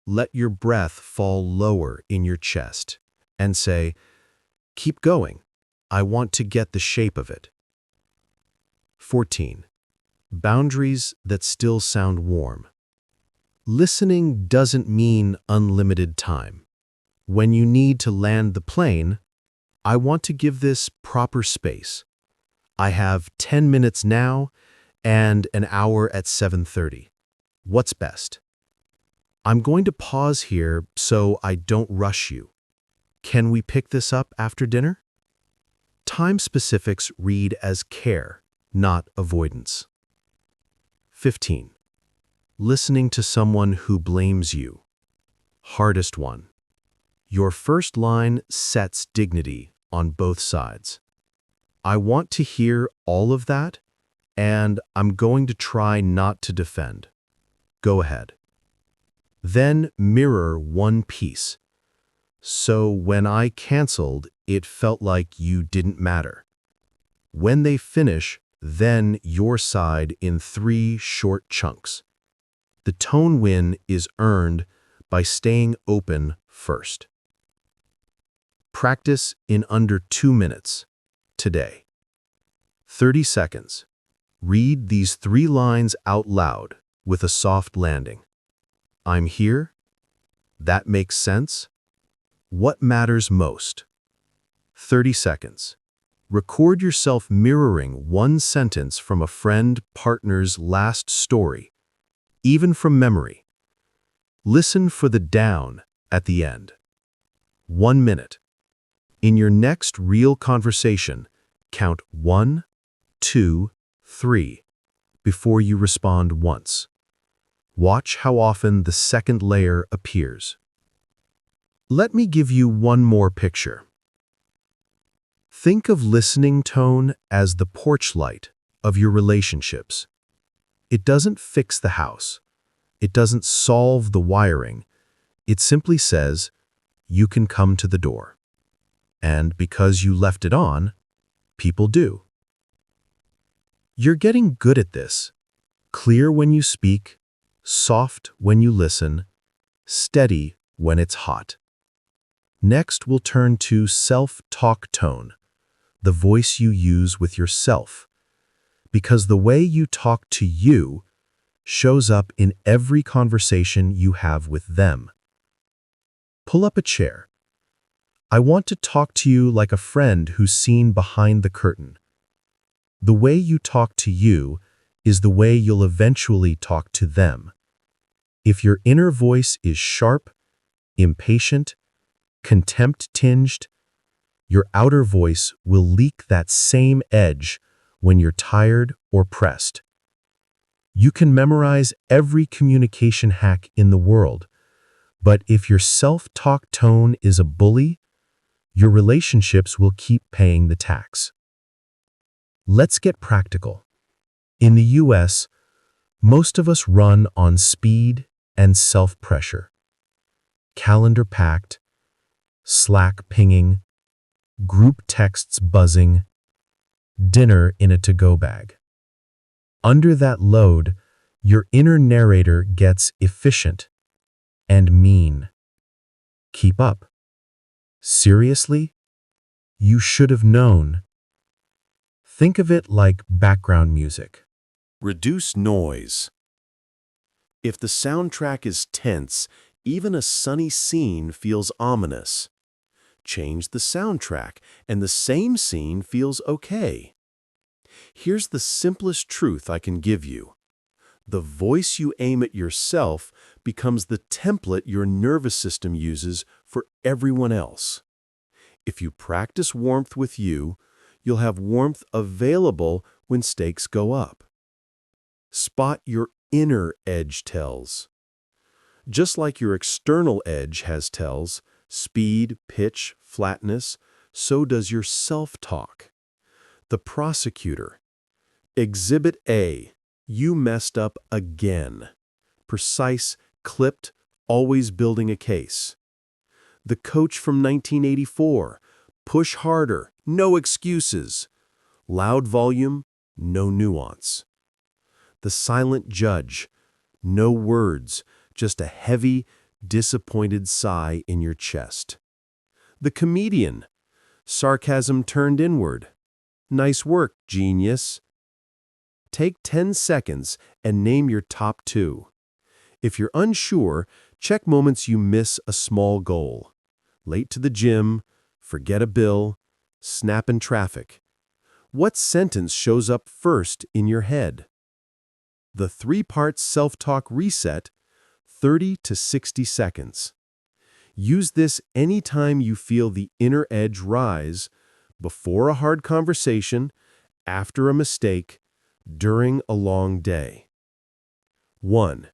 let your breath fall lower in your chest, and say, keep going. I want to get the shape of it. 14. Boundaries that still sound warm. Listening doesn't mean unlimited time. When you need to land the plane, I want to give this proper space. I have 10 minutes now and an hour at 7:30. What's best? I'm going to pause here so I don't rush you. Can we pick this up after dinner? Time specifics read as care, not avoidance. 15. Listening to someone who blames you. Hardest one. Your first line sets dignity on both sides. I want to hear all of that, and I'm going to try not to defend. Go ahead. Then mirror one piece. So when I canceled, it felt like you didn't matter. When they finish, then your side in 3 short chunks. The tone win is earned by staying open first. Practice in under 2 minutes. Today. 30 seconds. Read these 3 lines out loud with a soft landing. I'm here. That makes sense. What matters most? 30 seconds. Record yourself mirroring one sentence from a friend, partner's last story, even from memory. Listen for the down at the end. 1 minute. In your next real conversation, count 1, 2, 3 before you respond once. Watch how often the second layer appears. Let me give you one more picture. Think of listening tone as the porch light of your relationships. It doesn't fix the house. It doesn't solve the wiring. It simply says, you can come to the door. And because you left it on, people do. You're getting good at this. Clear when you speak, soft when you listen, steady when it's hot. Next, we'll turn to self-talk tone, the voice you use with yourself. Because the way you talk to you shows up in every conversation you have with them. Pull up a chair. I want to talk to you like a friend who's seen behind the curtain. The way you talk to you is the way you'll eventually talk to them. If your inner voice is sharp, impatient, contempt-tinged, your outer voice will leak that same edge when you're tired or pressed. You can memorize every communication hack in the world, but if your self-talk tone is a bully, your relationships will keep paying the tax. Let's get practical. In the US, most of us run on speed and self-pressure. Calendar packed, Slack pinging, group texts buzzing, dinner in a to-go bag. Under that load, your inner narrator gets efficient and mean. Keep up. Seriously? You should have known. Think of it like background music. Reduce noise. If the soundtrack is tense, even a sunny scene feels ominous. Change the soundtrack, and the same scene feels okay. Here's the simplest truth I can give you. The voice you aim at yourself becomes the template your nervous system uses for everyone else. If you practice warmth with you, you'll have warmth available when stakes go up. Spot your inner edge tells. Just like your external edge has tells, speed, pitch, flatness, so does your self-talk. The prosecutor. Exhibit A. You messed up again. Precise, clipped, always building a case. The coach from 1984. Push harder, no excuses. Loud volume, no nuance. The silent judge. No words, just a heavy, disappointed sigh in your chest. The comedian. sarcasm turned inward. Nice work, genius. Take 10 seconds and name your top 2. If you're unsure, check moments you miss a small goal. Late to the gym, forget a bill, snap in traffic. What sentence shows up first in your head? The 3-part self-talk reset, 30 to 60 seconds. Use this anytime you feel the inner edge rise, before a hard conversation, after a mistake, during a long day. 1.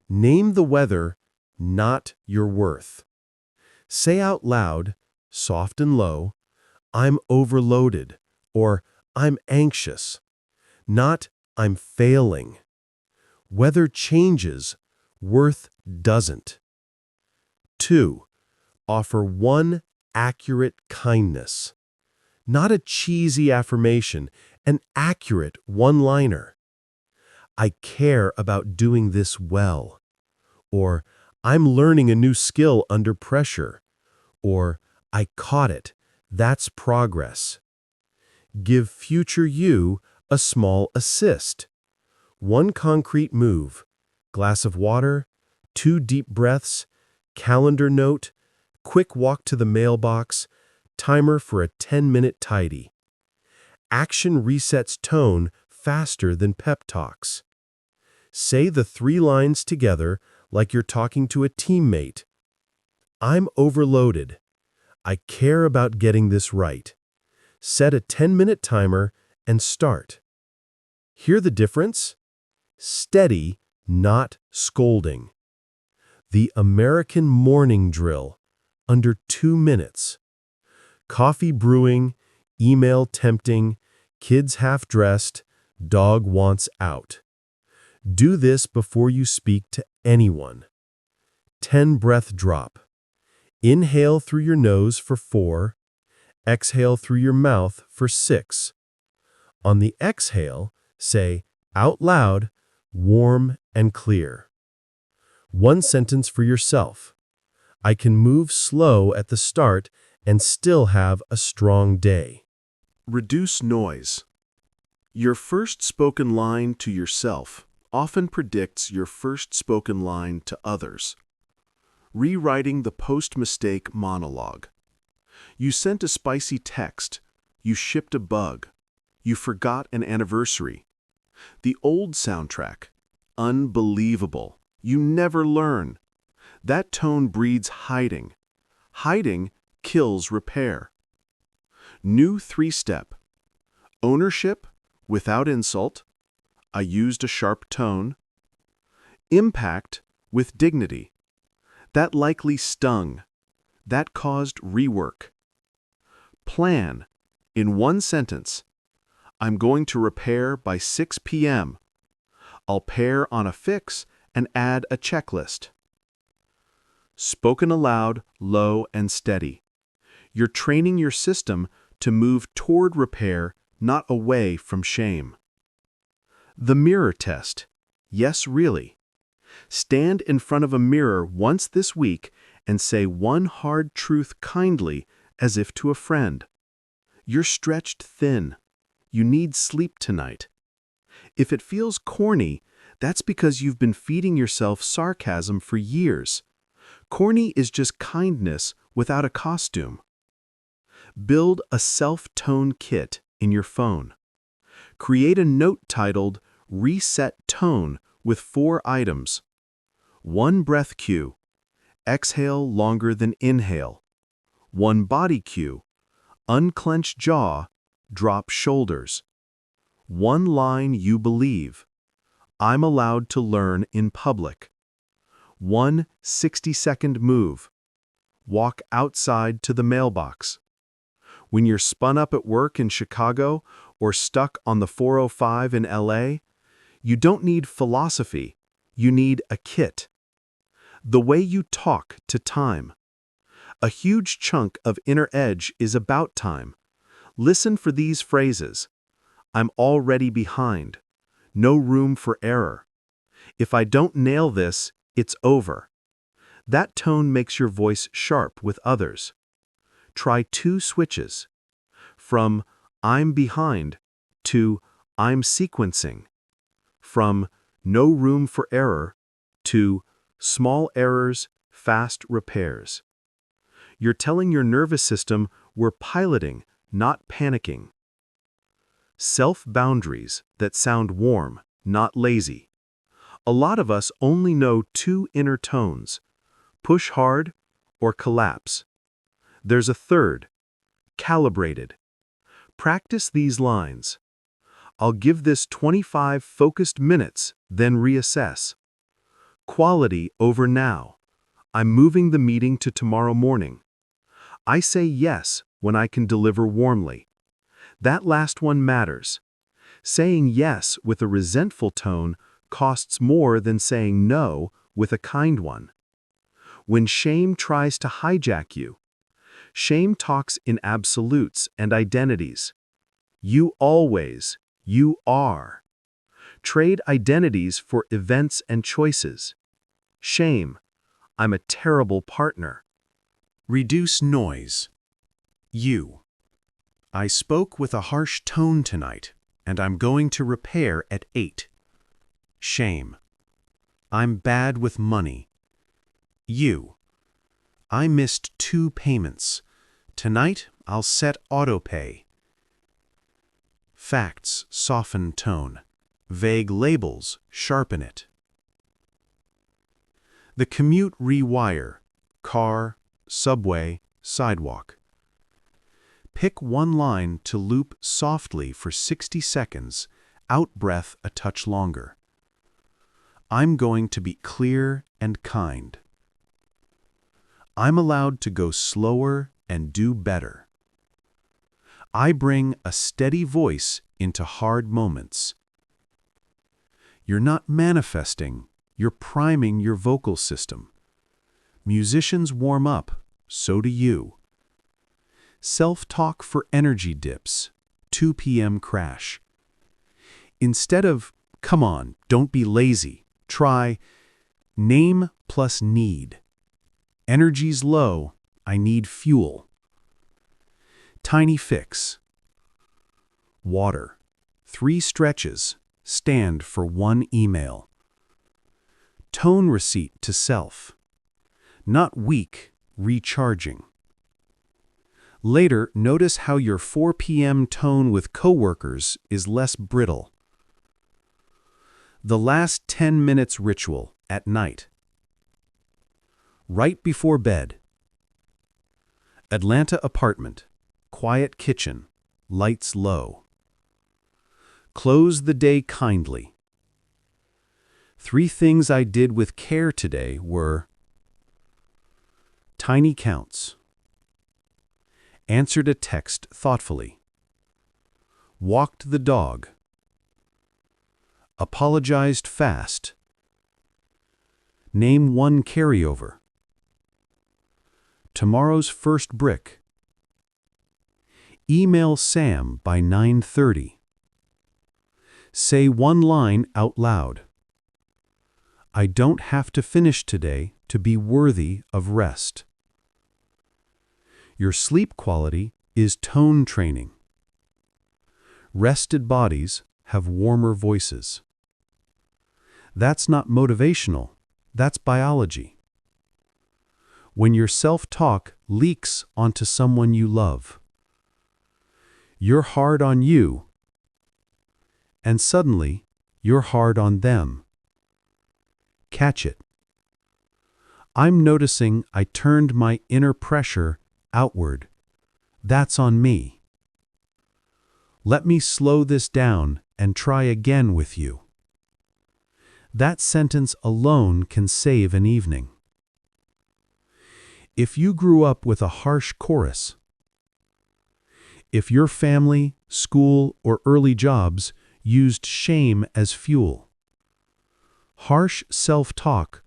Name the weather, not your worth. Say out loud, soft and low, I'm overloaded, or I'm anxious, not I'm failing. Weather changes, worth doesn't. 2. Offer one accurate kindness. Not a cheesy affirmation, an accurate one-liner. I care about doing this well. Or, I'm learning a new skill under pressure. Or, I caught it. That's progress. Give future you a small assist. One concrete move, glass of water, 2 deep breaths, calendar note, quick walk to the mailbox, timer for a 10-minute tidy. Action resets tone faster than pep talks. Say the 3 lines together like you're talking to a teammate. I'm overloaded. I care about getting this right. Set a 10-minute timer and start. Hear the difference? Steady, not scolding. The American morning drill, under 2 minutes. Coffee brewing, email tempting, kids half-dressed, dog wants out. Do this before you speak to anyone. 10-breath drop. Inhale through your nose for 4, exhale through your mouth for 6. On the exhale, say, out loud, warm and clear. 1 sentence for yourself. I can move slow at the start and still have a strong day. Reduce noise. Your first spoken line to yourself often predicts your first spoken line to others. Rewriting the post-mistake monologue. You sent a spicy text. You shipped a bug. You forgot an anniversary. The old soundtrack. Unbelievable. You never learn. That tone breeds hiding. Hiding kills repair. New 3-step. Ownership without insult. I used a sharp tone. Impact with dignity. That likely stung. That caused rework. Plan. In 1 sentence. I'm going to repair by 6 p.m. I'll pair on a fix and add a checklist. Spoken aloud, low and steady. You're training your system to move toward repair, not away from shame. The mirror test. Yes, really. Stand in front of a mirror once this week and say one hard truth kindly as if to a friend. You're stretched thin. You need sleep tonight. If it feels corny, that's because you've been feeding yourself sarcasm for years. Corny is just kindness without a costume. Build a self-tone kit in your phone. Create a note titled Reset Tone with 4 items. 1 breath cue. Exhale longer than inhale. 1 body cue. Unclench jaw, drop shoulders. 1 line you believe. I'm allowed to learn in public. 1 60-second move. Walk outside to the mailbox. When you're spun up at work in Chicago or stuck on the 405 in LA, you don't need philosophy, you need a kit. The way you talk to time. A huge chunk of inner edge is about time. Listen for these phrases. I'm already behind. No room for error. If I don't nail this, it's over. That tone makes your voice sharp with others. try 2 switches. From I'm behind to I'm sequencing. From no room for error to small errors, fast repairs. You're telling your nervous system we're piloting, not panicking. Self-boundaries that sound warm, not lazy. A lot of us only know 2 inner tones: push hard or collapse. There's a third: calibrated. Practice these lines. I'll give this 25 focused minutes, then reassess. Quality over now. I'm moving the meeting to tomorrow morning. I say yes when I can deliver warmly. That last one matters. Saying yes with a resentful tone costs more than saying no with a kind one. When shame tries to hijack you, shame talks in absolutes and identities. You always, you are. Trade identities for events and choices. Shame, I'm a terrible partner. Reduce noise. You. I spoke with a harsh tone tonight, and I'm going to repair at 8. Shame. I'm bad with money. You. I missed 2 payments. Tonight, I'll set autopay. Facts soften tone. Vague labels sharpen it. The commute rewire. Car, subway, sidewalk. Pick one line to loop softly for 60 seconds, out-breath a touch longer. I'm going to be clear and kind. I'm allowed to go slower and do better. I bring a steady voice into hard moments. You're not manifesting, you're priming your vocal system. Musicians warm up, so do you. Self-talk for energy dips, 2 p.m. crash. Instead of, come on, don't be lazy, try name plus need. Energy's low, I need fuel. Tiny fix. Water. 3 stretches, stand for 1 email. Tone receipt to self. Not weak, recharging. Later, notice how your 4 p.m. tone with coworkers is less brittle. The last 10 minutes ritual at night. Right before bed. Atlanta apartment, quiet kitchen, lights low. Close the day kindly. 3 things I did with care today were: tiny counts. Answered a text thoughtfully. Walked the dog. Apologized fast. Name 1 carryover. Tomorrow's first brick. Email Sam by 9:30. Say 1 line out loud. I don't have to finish today to be worthy of rest. Your sleep quality is tone training. Rested bodies have warmer voices. That's not motivational, that's biology. When your self-talk leaks onto someone you love, you're hard on you, and suddenly you're hard on them. Catch it. I'm noticing I turned my inner pressure outward. That's on me. Let me slow this down and try again with you. That sentence alone can save an evening. If you grew up with a harsh chorus, if your family, school, or early jobs used shame as fuel, harsh self-talk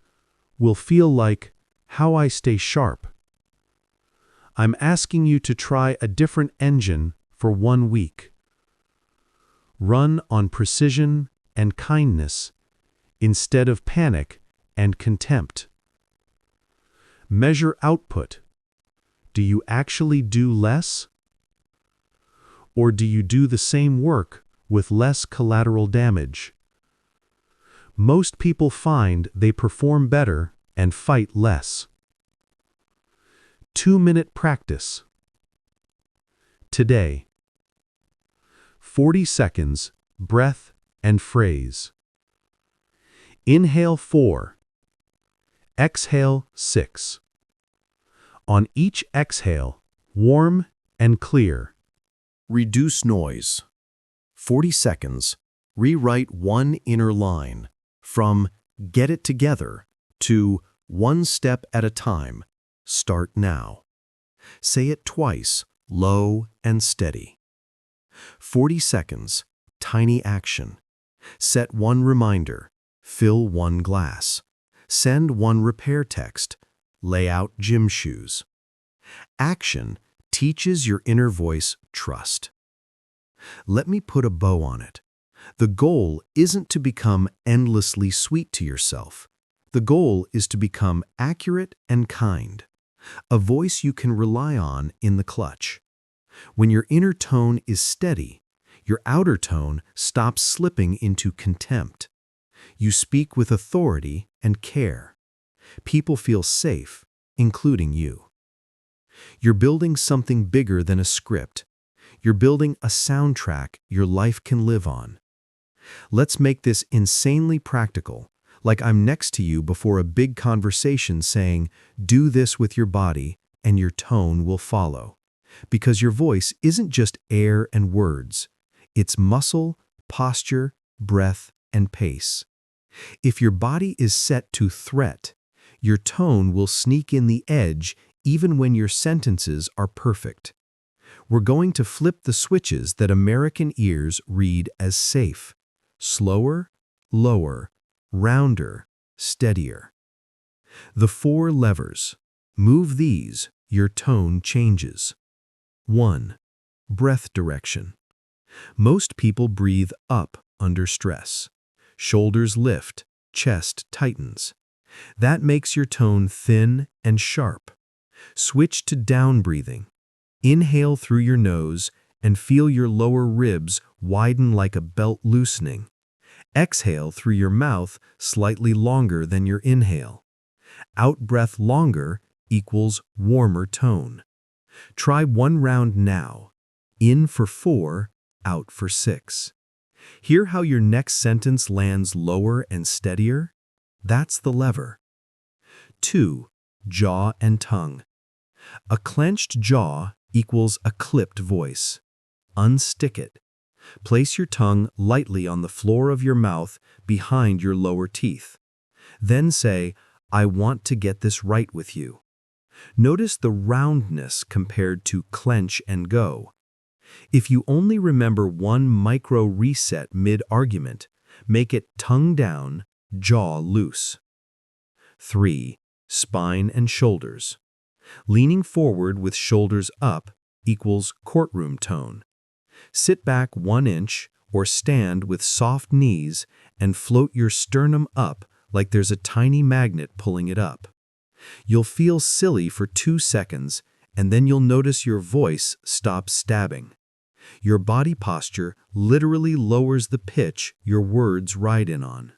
will feel like how I stay sharp. I'm asking you to try a different engine for 1 week. Run on precision and kindness instead of panic and contempt. Measure output. Do you actually do less? Or do you do the same work with less collateral damage? Most people find they perform better and fight less. 2-minute practice. Today. 40 seconds, breath and phrase. Inhale 4. Exhale 6. On each exhale, warm and clear. Reduce noise. 40 seconds. Rewrite one inner line. From get it together to one step at a time. Start now. Say it twice, low and steady. 40 seconds. Tiny action. Set one reminder. Fill one glass. Send one repair text. Lay out gym shoes. Action teaches your inner voice trust. Let me put a bow on it. The goal isn't to become endlessly sweet to yourself. The goal is to become accurate and kind, a voice you can rely on in the clutch. When your inner tone is steady, your outer tone stops slipping into contempt. You speak with authority and care. People feel safe, including you. You're building something bigger than a script. You're building a soundtrack your life can live on. Let's make this insanely practical, like I'm next to you before a big conversation saying, do this with your body and your tone will follow. Because your voice isn't just air and words. It's muscle, posture, breath, and pace. If your body is set to threat, your tone will sneak in the edge even when your sentences are perfect. We're going to flip the switches that American ears read as safe. Slower, lower, rounder, steadier. The 4 levers. Move these, your tone changes. 1. Breath direction. Most people breathe up under stress. Shoulders lift, chest tightens. That makes your tone thin and sharp. Switch to down breathing. Inhale through your nose and feel your lower ribs widen like a belt loosening. Exhale through your mouth slightly longer than your inhale. Out-breath longer equals warmer tone. Try one round now. In for 4, out for 6. Hear how your next sentence lands lower and steadier? That's the lever. 2. Jaw and tongue. A clenched jaw equals a clipped voice. Unstick it. Place your tongue lightly on the floor of your mouth behind your lower teeth. Then say, I want to get this right with you. Notice the roundness compared to clench and go. If you only remember one micro reset mid-argument, make it tongue down, jaw loose. 3. Spine and shoulders. Leaning forward with shoulders up equals courtroom tone. Sit back 1 inch or stand with soft knees and float your sternum up like there's a tiny magnet pulling it up. You'll feel silly for 2 seconds and then you'll notice your voice stops stabbing. Your body posture literally lowers the pitch your words ride in on.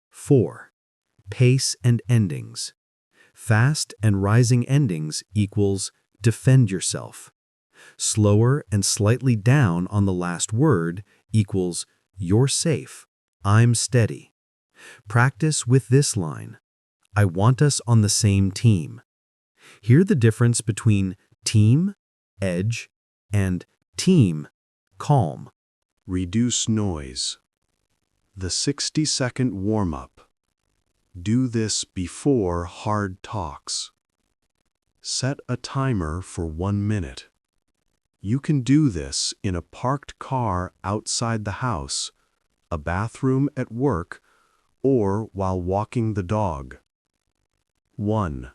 4. Pace and endings. Fast and rising endings equals defend yourself. Slower and slightly down on the last word equals you're safe, I'm steady. Practice with this line. I want us on the same team. Hear the difference between team, edge, and team, calm. Reduce noise. The 60-second warm-up. Do this before hard talks. Set a timer for 1 minute. You can do this in a parked car outside the house, a bathroom at work, or while walking the dog. 1.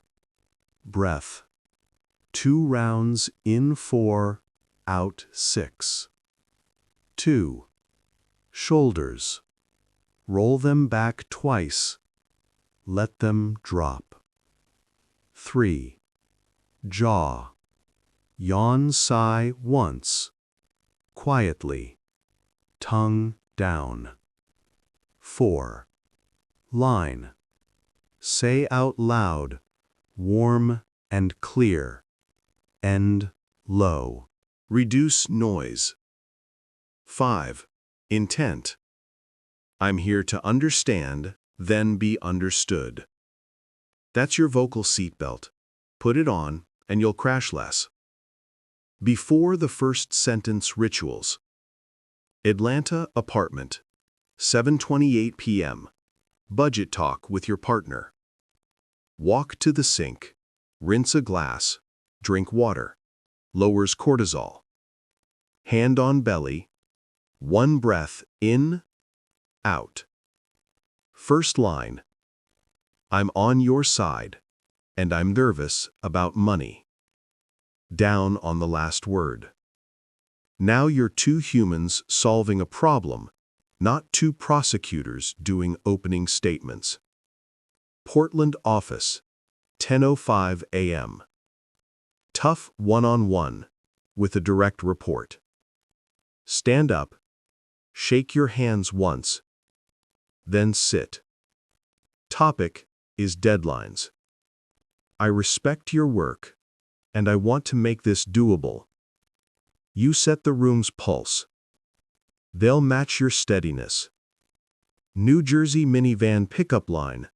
Breath. 2 rounds in 4, out 6. 2. Shoulders. Roll them back twice. Let them drop. 3. Jaw. Yawn, sigh once. Quietly. Tongue down. 4. Line. Say out loud, warm and clear. End low. Reduce noise. 5. Intent. I'm here to understand, then be understood. That's your vocal seatbelt. Put it on, and you'll crash less. Before the first sentence rituals. Atlanta apartment. 7:28 p.m. Budget talk with your partner. Walk to the sink. Rinse a glass. Drink water. Lowers cortisol. Hand on belly. 1 breath in, out. First line. I'm on your side, and I'm nervous about money. Down on the last word. Now you're 2 humans solving a problem, not 2 prosecutors doing opening statements. Portland office, 10:05 a.m. Tough one-on-one with a direct report. Stand up, shake your hands once, then sit. Topic is deadlines. I respect your work, and I want to make this doable. You set the room's pulse. They'll match your steadiness. New Jersey minivan pickup line.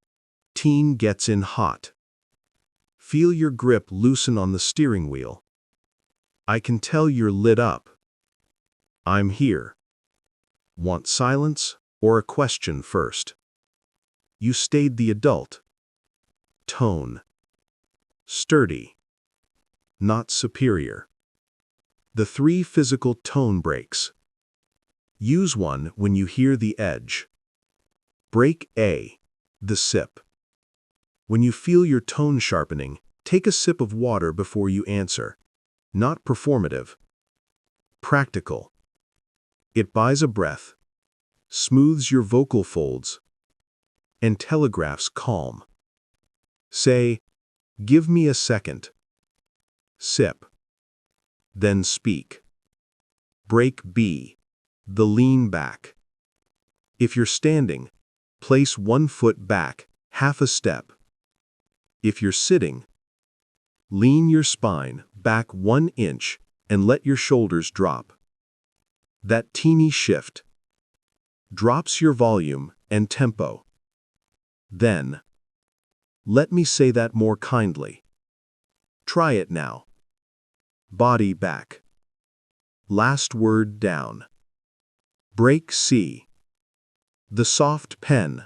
Teen gets in hot. Feel your grip loosen on the steering wheel. I can tell you're lit up. I'm here. Want silence or a question first? You stayed the adult. Tone. Sturdy. Not superior. The 3 physical tone breaks. Use one when you hear the edge. Break A. The sip. When you feel your tone sharpening, take a sip of water before you answer. Not performative. Practical. It buys a breath, smooths your vocal folds, and telegraphs calm. Say, give me a second. Sip. Then speak. Break B. The lean back. If you're standing, place 1 foot back, half a step. If you're sitting, lean your spine back 1 inch and let your shoulders drop. That teeny shift drops your volume and tempo. Then, let me say that more kindly. Try it now. Body back. Last word down. Break C. The soft pen.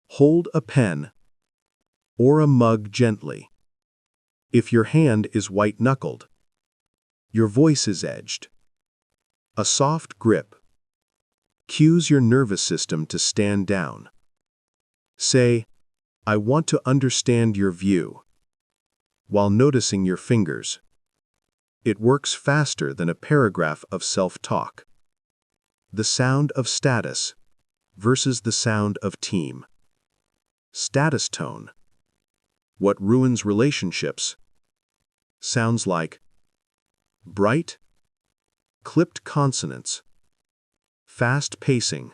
Hold a pen or a mug gently. If your hand is white-knuckled, your voice is edged. A soft grip cues your nervous system to stand down. Say, I want to understand your view, while noticing your fingers. It works faster than a paragraph of self-talk. The sound of status versus the sound of team. Status tone. What ruins relationships? Sounds like bright, clipped consonants, fast pacing,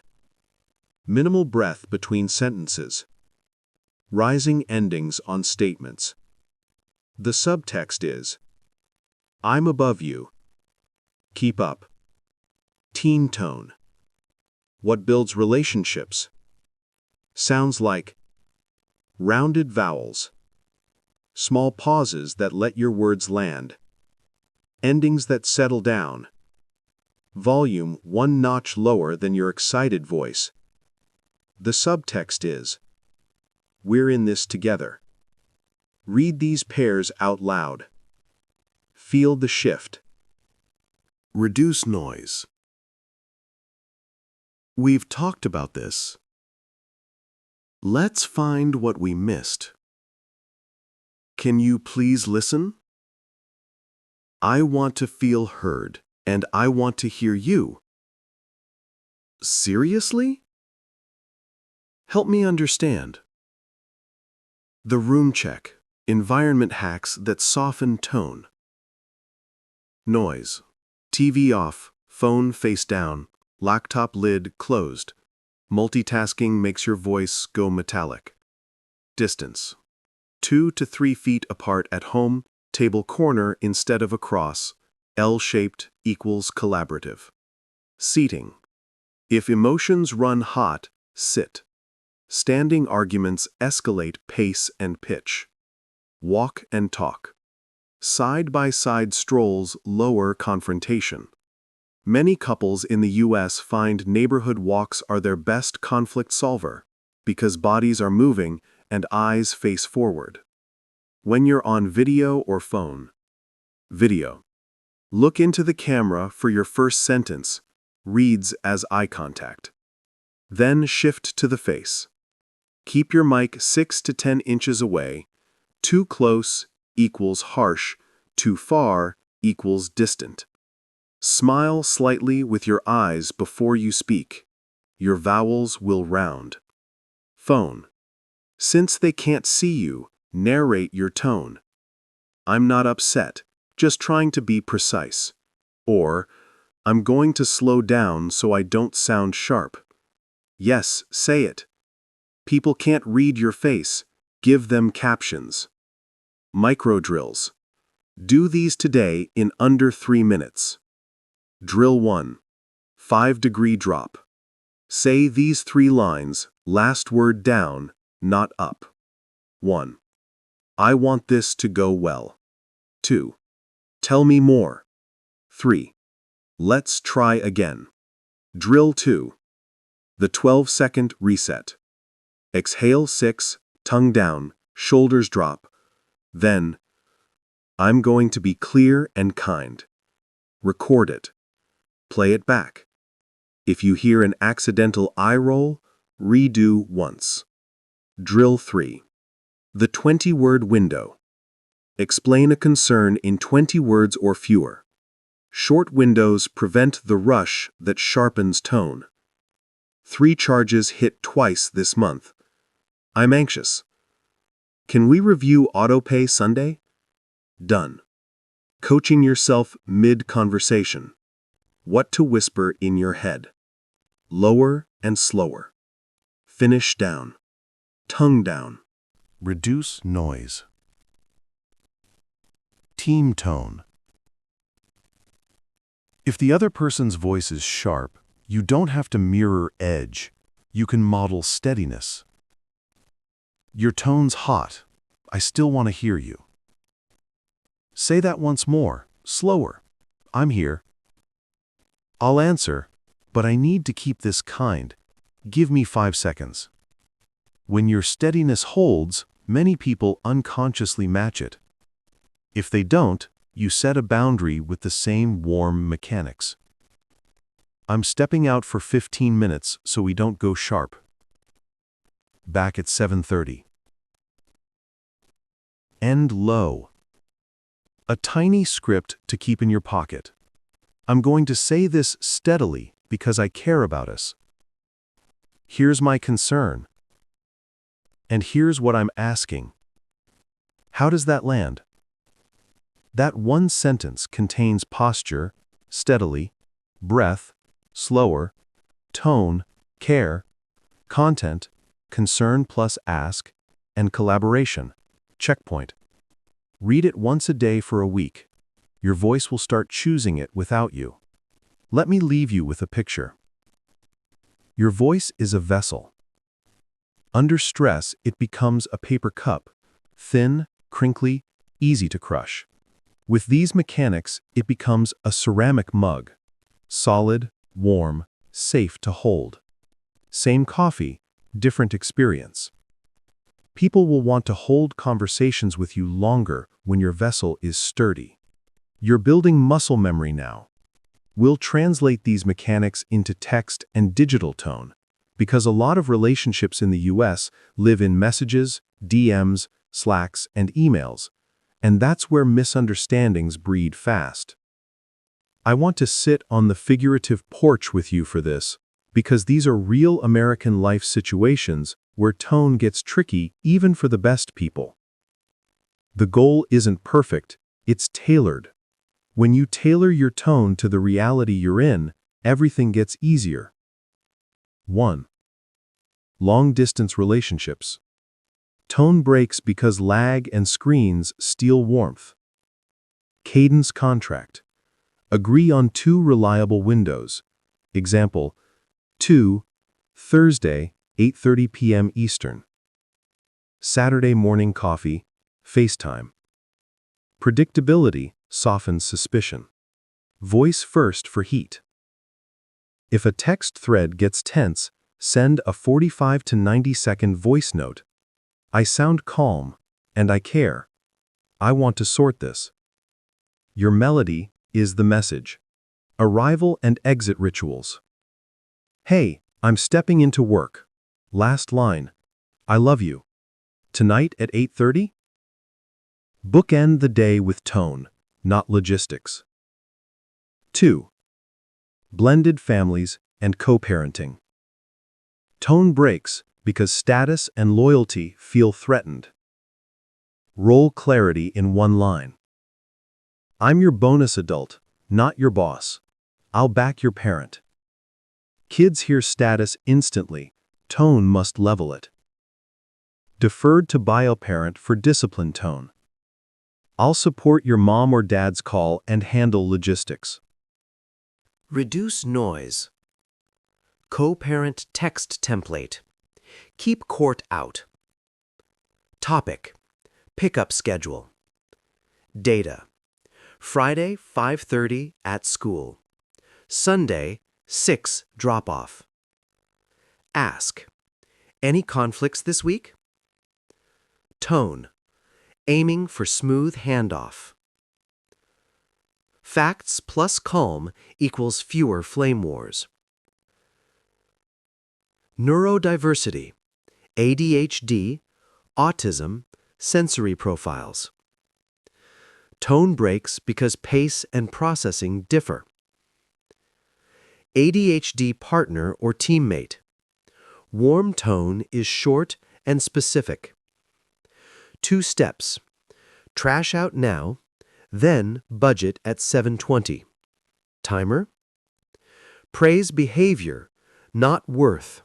minimal breath between sentences, rising endings on statements. The subtext is, I'm above you. Keep up. Teen tone. What builds relationships? Sounds like rounded vowels, small pauses that let your words land, endings that settle down, volume 1 notch lower than your excited voice. The subtext is, we're in this together. Read these pairs out loud. Feel the shift. Reduce noise. We've talked about this. Let's find what we missed. Can you please listen? I want to feel heard, and I want to hear you. Seriously? Help me understand. The room check. Environment hacks that soften tone. Noise. TV off, phone face down, laptop lid closed. Multitasking makes your voice go metallic. Distance. 2 to 3 feet apart at home, table corner instead of across. L-shaped equals collaborative. Seating. If emotions run hot, sit. Standing arguments escalate pace and pitch. Walk and talk. Side-by-side strolls lower confrontation. Many couples in the U.S. find neighborhood walks are their best conflict solver because bodies are moving and eyes face forward. When you're on video or phone. Video. Look into the camera for your first sentence, reads as eye contact. Then shift to the face. Keep your mic 6 to 10 inches away. Too close equals harsh, too far equals distant. Smile slightly with your eyes before you speak. Your vowels will round. Phone. Since they can't see you, narrate your tone. I'm not upset, just trying to be precise. Or, I'm going to slow down so I don't sound sharp. Yes, say it. People can't read your face. Give them captions. Micro drills. Do these today in under 3 minutes. Drill 1. 5-degree drop. Say these 3 lines, last word down, not up. 1. I want this to go well. 2. Tell me more. 3. Let's try again. Drill 2. The 12-second reset. Exhale 6, tongue down, shoulders drop. Then, I'm going to be clear and kind. Record it. Play it back. If you hear an accidental eye roll, redo once. Drill 3. The 20-word window. Explain a concern in 20 words or fewer. Short windows prevent the rush that sharpens tone. 3 charges hit twice this month. I'm anxious. Can we review AutoPay Sunday? Done. Coaching yourself mid-conversation. What to whisper in your head. Lower and slower. Finish down. Tongue down. Reduce noise. Team tone. If the other person's voice is sharp, you don't have to mirror edge. You can model steadiness. Your tone's hot. I still want to hear you. Say that once more, slower. I'm here. I'll answer, but I need to keep this kind. Give me 5 seconds. When your steadiness holds, many people unconsciously match it. If they don't, you set a boundary with the same warm mechanics. I'm stepping out for 15 minutes so we don't go sharp. Back at 7:30. End low. A tiny script to keep in your pocket. I'm going to say this steadily because I care about us. Here's my concern. And here's what I'm asking. How does that land? That one sentence contains posture, steadily, breath, slower, tone, care, content, concern plus ask, and collaboration. Checkpoint. Read it once a day for a week. Your voice will start choosing it without you. Let me leave you with a picture. Your voice is a vessel. Under stress, it becomes a paper cup, thin, crinkly, easy to crush. With these mechanics, it becomes a ceramic mug, solid, warm, safe to hold. Same coffee, different experience. People will want to hold conversations with you longer when your vessel is sturdy. You're building muscle memory now. We'll translate these mechanics into text and digital tone, because a lot of relationships in the US live in messages, DMs, Slacks, and emails, and that's where misunderstandings breed fast. I want to sit on the figurative porch with you for this, because these are real American life situations where tone gets tricky even for the best people. The goal isn't perfect, it's tailored. When you tailor your tone to the reality you're in, everything gets easier. 1. Long-distance relationships. Tone breaks because lag and screens steal warmth. Cadence contract. Agree on 2 reliable windows. Example, 2, Thursday, 8:30 p.m. Eastern. Saturday morning coffee, FaceTime. Predictability softens suspicion. Voice first for heat. If a text thread gets tense, send a 45 to 90-second voice note. I sound calm, and I care. I want to sort this. Your melody is the message. Arrival and exit rituals. Hey, I'm stepping into work. Last line. I love you. Tonight at 8:30? Bookend the day with tone, not logistics. 2. Blended families and co-parenting. Tone breaks because status and loyalty feel threatened. Role clarity in one line. I'm your bonus adult, not your boss. I'll back your parent. Kids hear status instantly. Tone must level it. Deferred to bio-parent for discipline tone. I'll support your mom or dad's call and handle logistics. Reduce noise. Co-parent text template. Keep court out. Topic. Pickup schedule. Data. Friday, 5:30 at school. Sunday, 6 drop-off. Ask. Any conflicts this week? Tone. Aiming for smooth handoff. Facts plus calm equals fewer flame wars. Neurodiversity. ADHD, autism, sensory profiles. Tone breaks because pace and processing differ. ADHD partner or teammate. Warm tone is short and specific. 2 steps. Trash out now, then budget at 7:20. Timer. Praise behavior, not worth.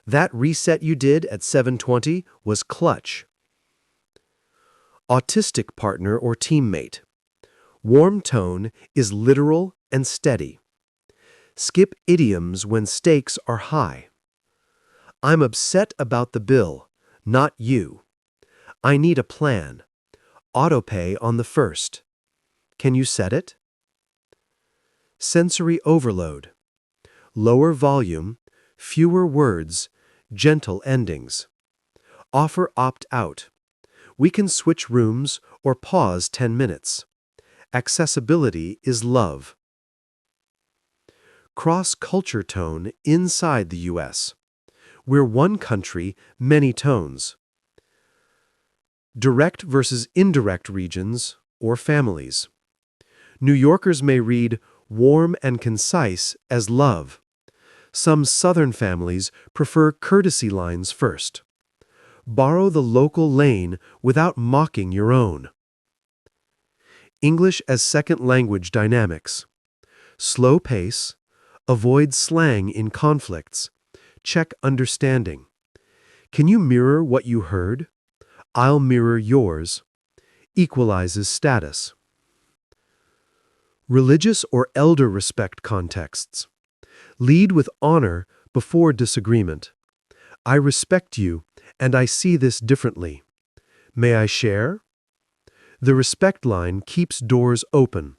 That reset you did at 7:20 was clutch. Autistic partner or teammate. Warm tone is literal and steady. Skip idioms when stakes are high. I'm upset about the bill, not you. I need a plan. Autopay on the 1st. Can you set it? Sensory overload. Lower volume, fewer words, gentle endings. Offer opt-out. We can switch rooms or pause 10 minutes. Accessibility is love. Cross-culture tone inside the U.S. We're one country, many tones. Direct versus indirect regions or families. New Yorkers may read warm and concise as love. Some Southern families prefer courtesy lines first. Borrow the local lane without mocking your own. English as second language dynamics. Slow pace. Avoid slang in conflicts. Check understanding. Can you mirror what you heard? I'll mirror yours. Equalizes status. Religious or elder respect contexts. Lead with honor before disagreement. I respect you, and I see this differently. May I share? The respect line keeps doors open.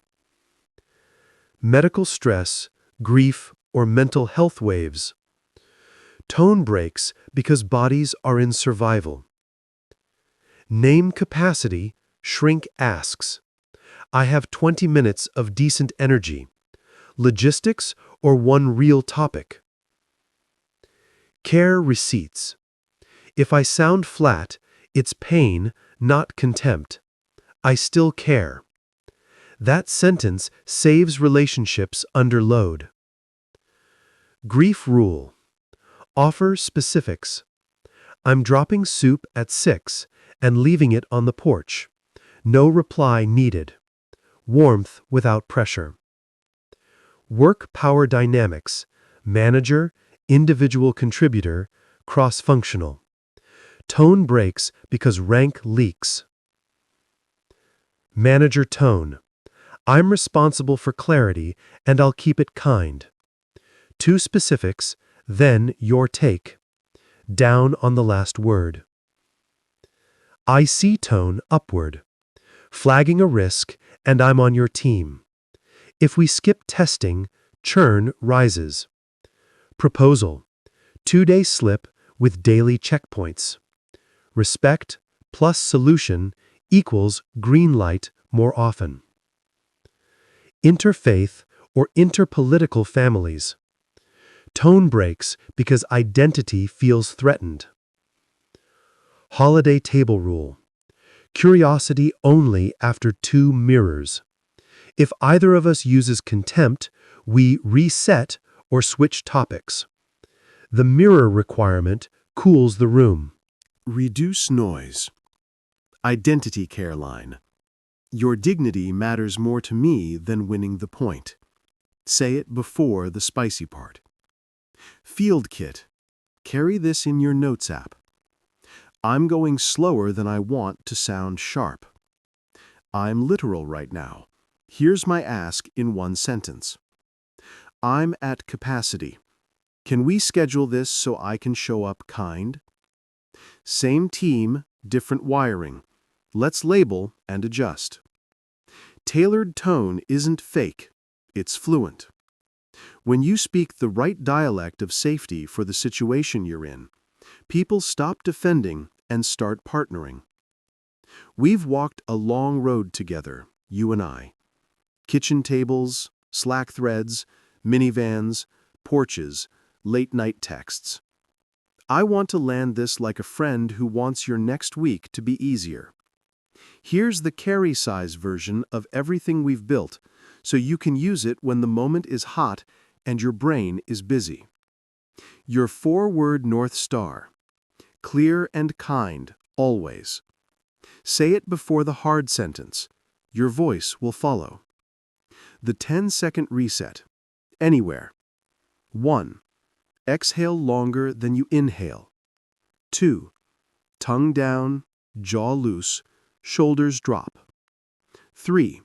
Medical stress, grief, or mental health waves. Tone breaks because bodies are in survival. Name capacity, shrink asks. I have 20 minutes of decent energy. Logistics or one real topic. Care receipts. If I sound flat, it's pain, not contempt. I still care. That sentence saves relationships under load. Grief rule. Offer specifics. I'm dropping soup at 6 and leaving it on the porch. No reply needed. Warmth without pressure. Work power dynamics. Manager, individual contributor, cross-functional. Tone breaks because rank leaks. Manager tone. I'm responsible for clarity, and I'll keep it kind. Two specifics, then your take. Down on the last word. IC tone upward. Flagging a risk, and I'm on your team. If we skip testing, churn rises. Proposal. 2-day slip with daily checkpoints. Respect plus solution equals green light more often. Interfaith or interpolitical families. Tone breaks because identity feels threatened. Holiday table rule. Curiosity only after 2 mirrors. If either of us uses contempt, we reset or switch topics. The mirror requirement cools the room. Reduce noise. Identity care line. Your dignity matters more to me than winning the point. Say it before the spicy part. Field kit. Carry this in your notes app. I'm going slower than I want to sound sharp. I'm literal right now. Here's my ask in 1 sentence. I'm at capacity. Can we schedule this so I can show up kind? Same team, different wiring. Let's label and adjust. Tailored tone isn't fake, it's fluent. When you speak the right dialect of safety for the situation you're in, people stop defending and start partnering. We've walked a long road together, you and I. Kitchen tables, Slack threads, minivans, porches, late-night texts. I want to land this like a friend who wants your next week to be easier. Here's the carry size version of everything we've built, so you can use it when the moment is hot and your brain is busy. Your 4-word North Star. Clear and kind, always. Say it before the hard sentence. Your voice will follow. The 10-second reset. Anywhere. 1. Exhale longer than you inhale. 2. Tongue down, jaw loose, shoulders drop. 3.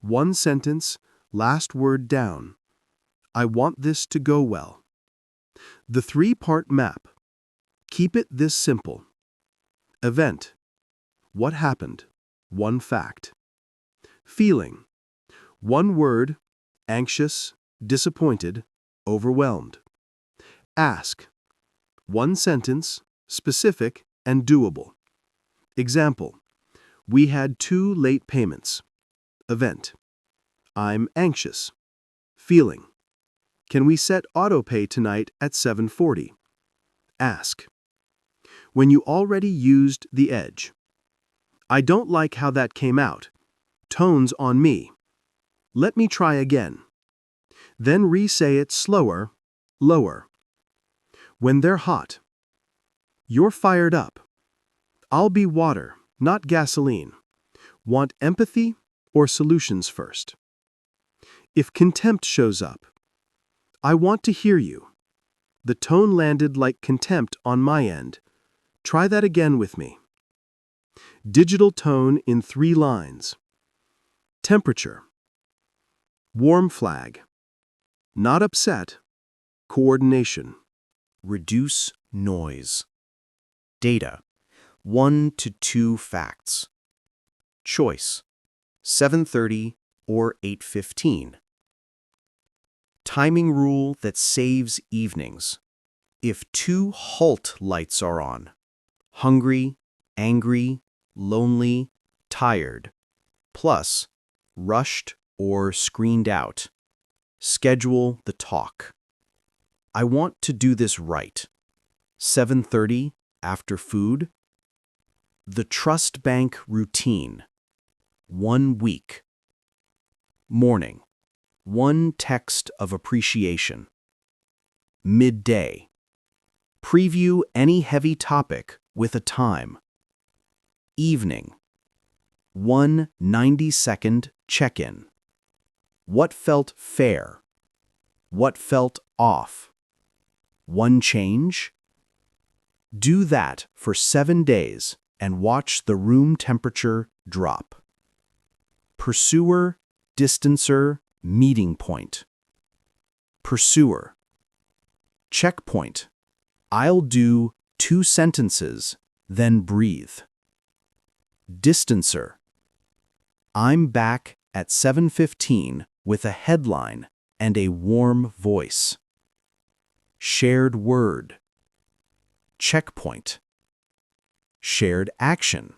1 sentence, last word down. I want this to go well. The 3-part map. Keep it this simple. Event. What happened? 1 fact. Feeling. 1 word, anxious, disappointed, overwhelmed. Ask. 1 sentence, specific and doable. Example. We had 2 late payments. Event. I'm anxious. Feeling. Can we set autopay tonight at 7:40? Ask. When you already used the edge. I don't like how that came out. Tone's on me. Let me try again. Then re-say it slower, lower. When they're hot. You're fired up. I'll be water, not gasoline. Want empathy or solutions first? If contempt shows up. I want to hear you. The tone landed like contempt on my end. Try that again with me. Digital tone in 3 lines. Temperature. Warm flag. Not upset. Coordination. Reduce noise. Data. 1 to 2 facts. Choice. 7:30 or 8:15. Timing rule that saves evenings. If 2 halt lights are on. Hungry, angry, lonely, tired. Plus, rushed or screened out. Schedule the talk. I want to do this right. 7:30 after food. The trust bank routine. 1 week. Morning. 1 text of appreciation. Midday. Preview any heavy topic with a time. Evening. One 90-second check-in. What felt fair? What felt off? One change? Do that for 7 days and watch the room temperature drop. Pursuer, distancer, meeting point. Pursuer. Checkpoint. I'll do 2 sentences, then breathe. Distancer. I'm back at 7:15 with a headline and a warm voice. Shared word. Checkpoint. Shared action.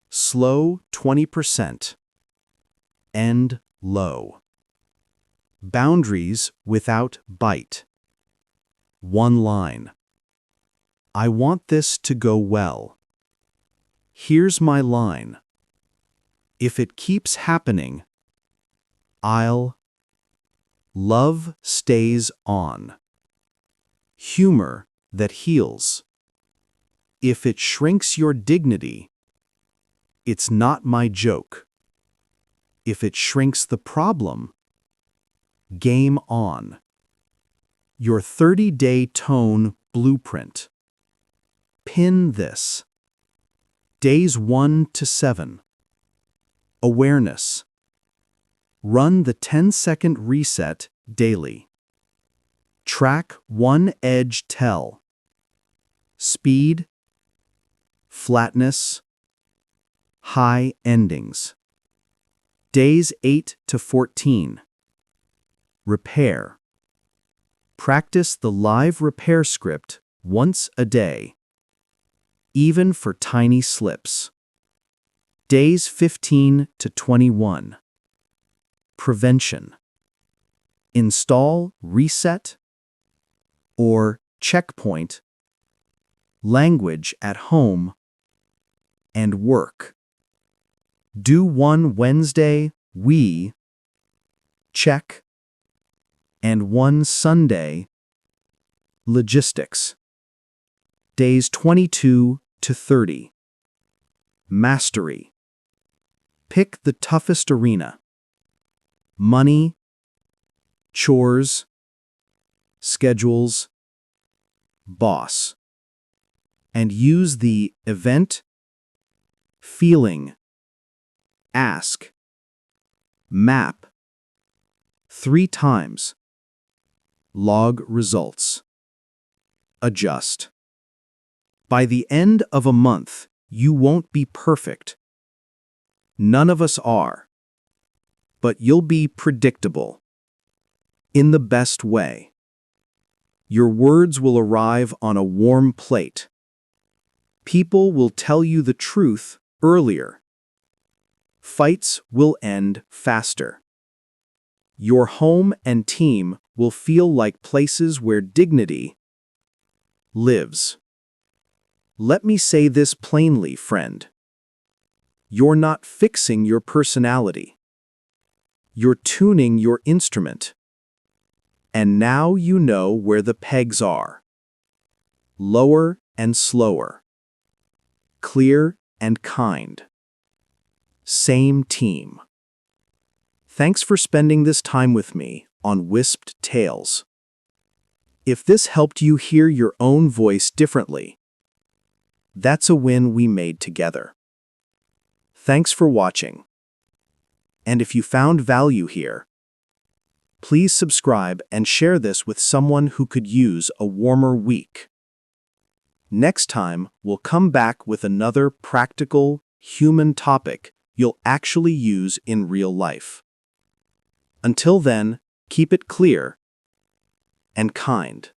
Slow 20%. End low. Boundaries without bite. One line. I want this to go well. Here's my line. If it keeps happening, I'll. Love stays on. Humor that heals. If it shrinks your dignity, it's not my joke. If it shrinks the problem, game on. Your 30-day tone blueprint. Pin this. Days 1 to 7. Awareness. Run the 10-second reset daily. Track one edge tell. Speed, flatness, high endings. Days 8 to 14. Repair. Practice the live repair script once a day, even for tiny slips. Days 15 to 21. Prevention. Install reset or checkpoint language at home and work. Do one Wednesday, we check, and one Sunday, logistics. Days 22 to 30. Mastery. Pick the toughest arena. Money, chores, schedules, boss. And use the event, feeling, ask, map 3 times. Log results. Adjust. By the end of a month, you won't be perfect. None of us are. But you'll be predictable. In the best way. Your words will arrive on a warm plate. People will tell you the truth earlier. Fights will end faster. Your home and team will feel like places where dignity lives. Let me say this plainly, friend. You're not fixing your personality. You're tuning your instrument. And now you know where the pegs are. Lower and slower. Clear and kind. Same team. Thanks for spending this time with me on Wisped Tales. If this helped you hear your own voice differently, that's a win we made together. Thanks for watching. And if you found value here, please subscribe and share this with someone who could use a warmer week. Next time, we'll come back with another practical, human topic you'll actually use in real life. Until then, keep it clear and kind.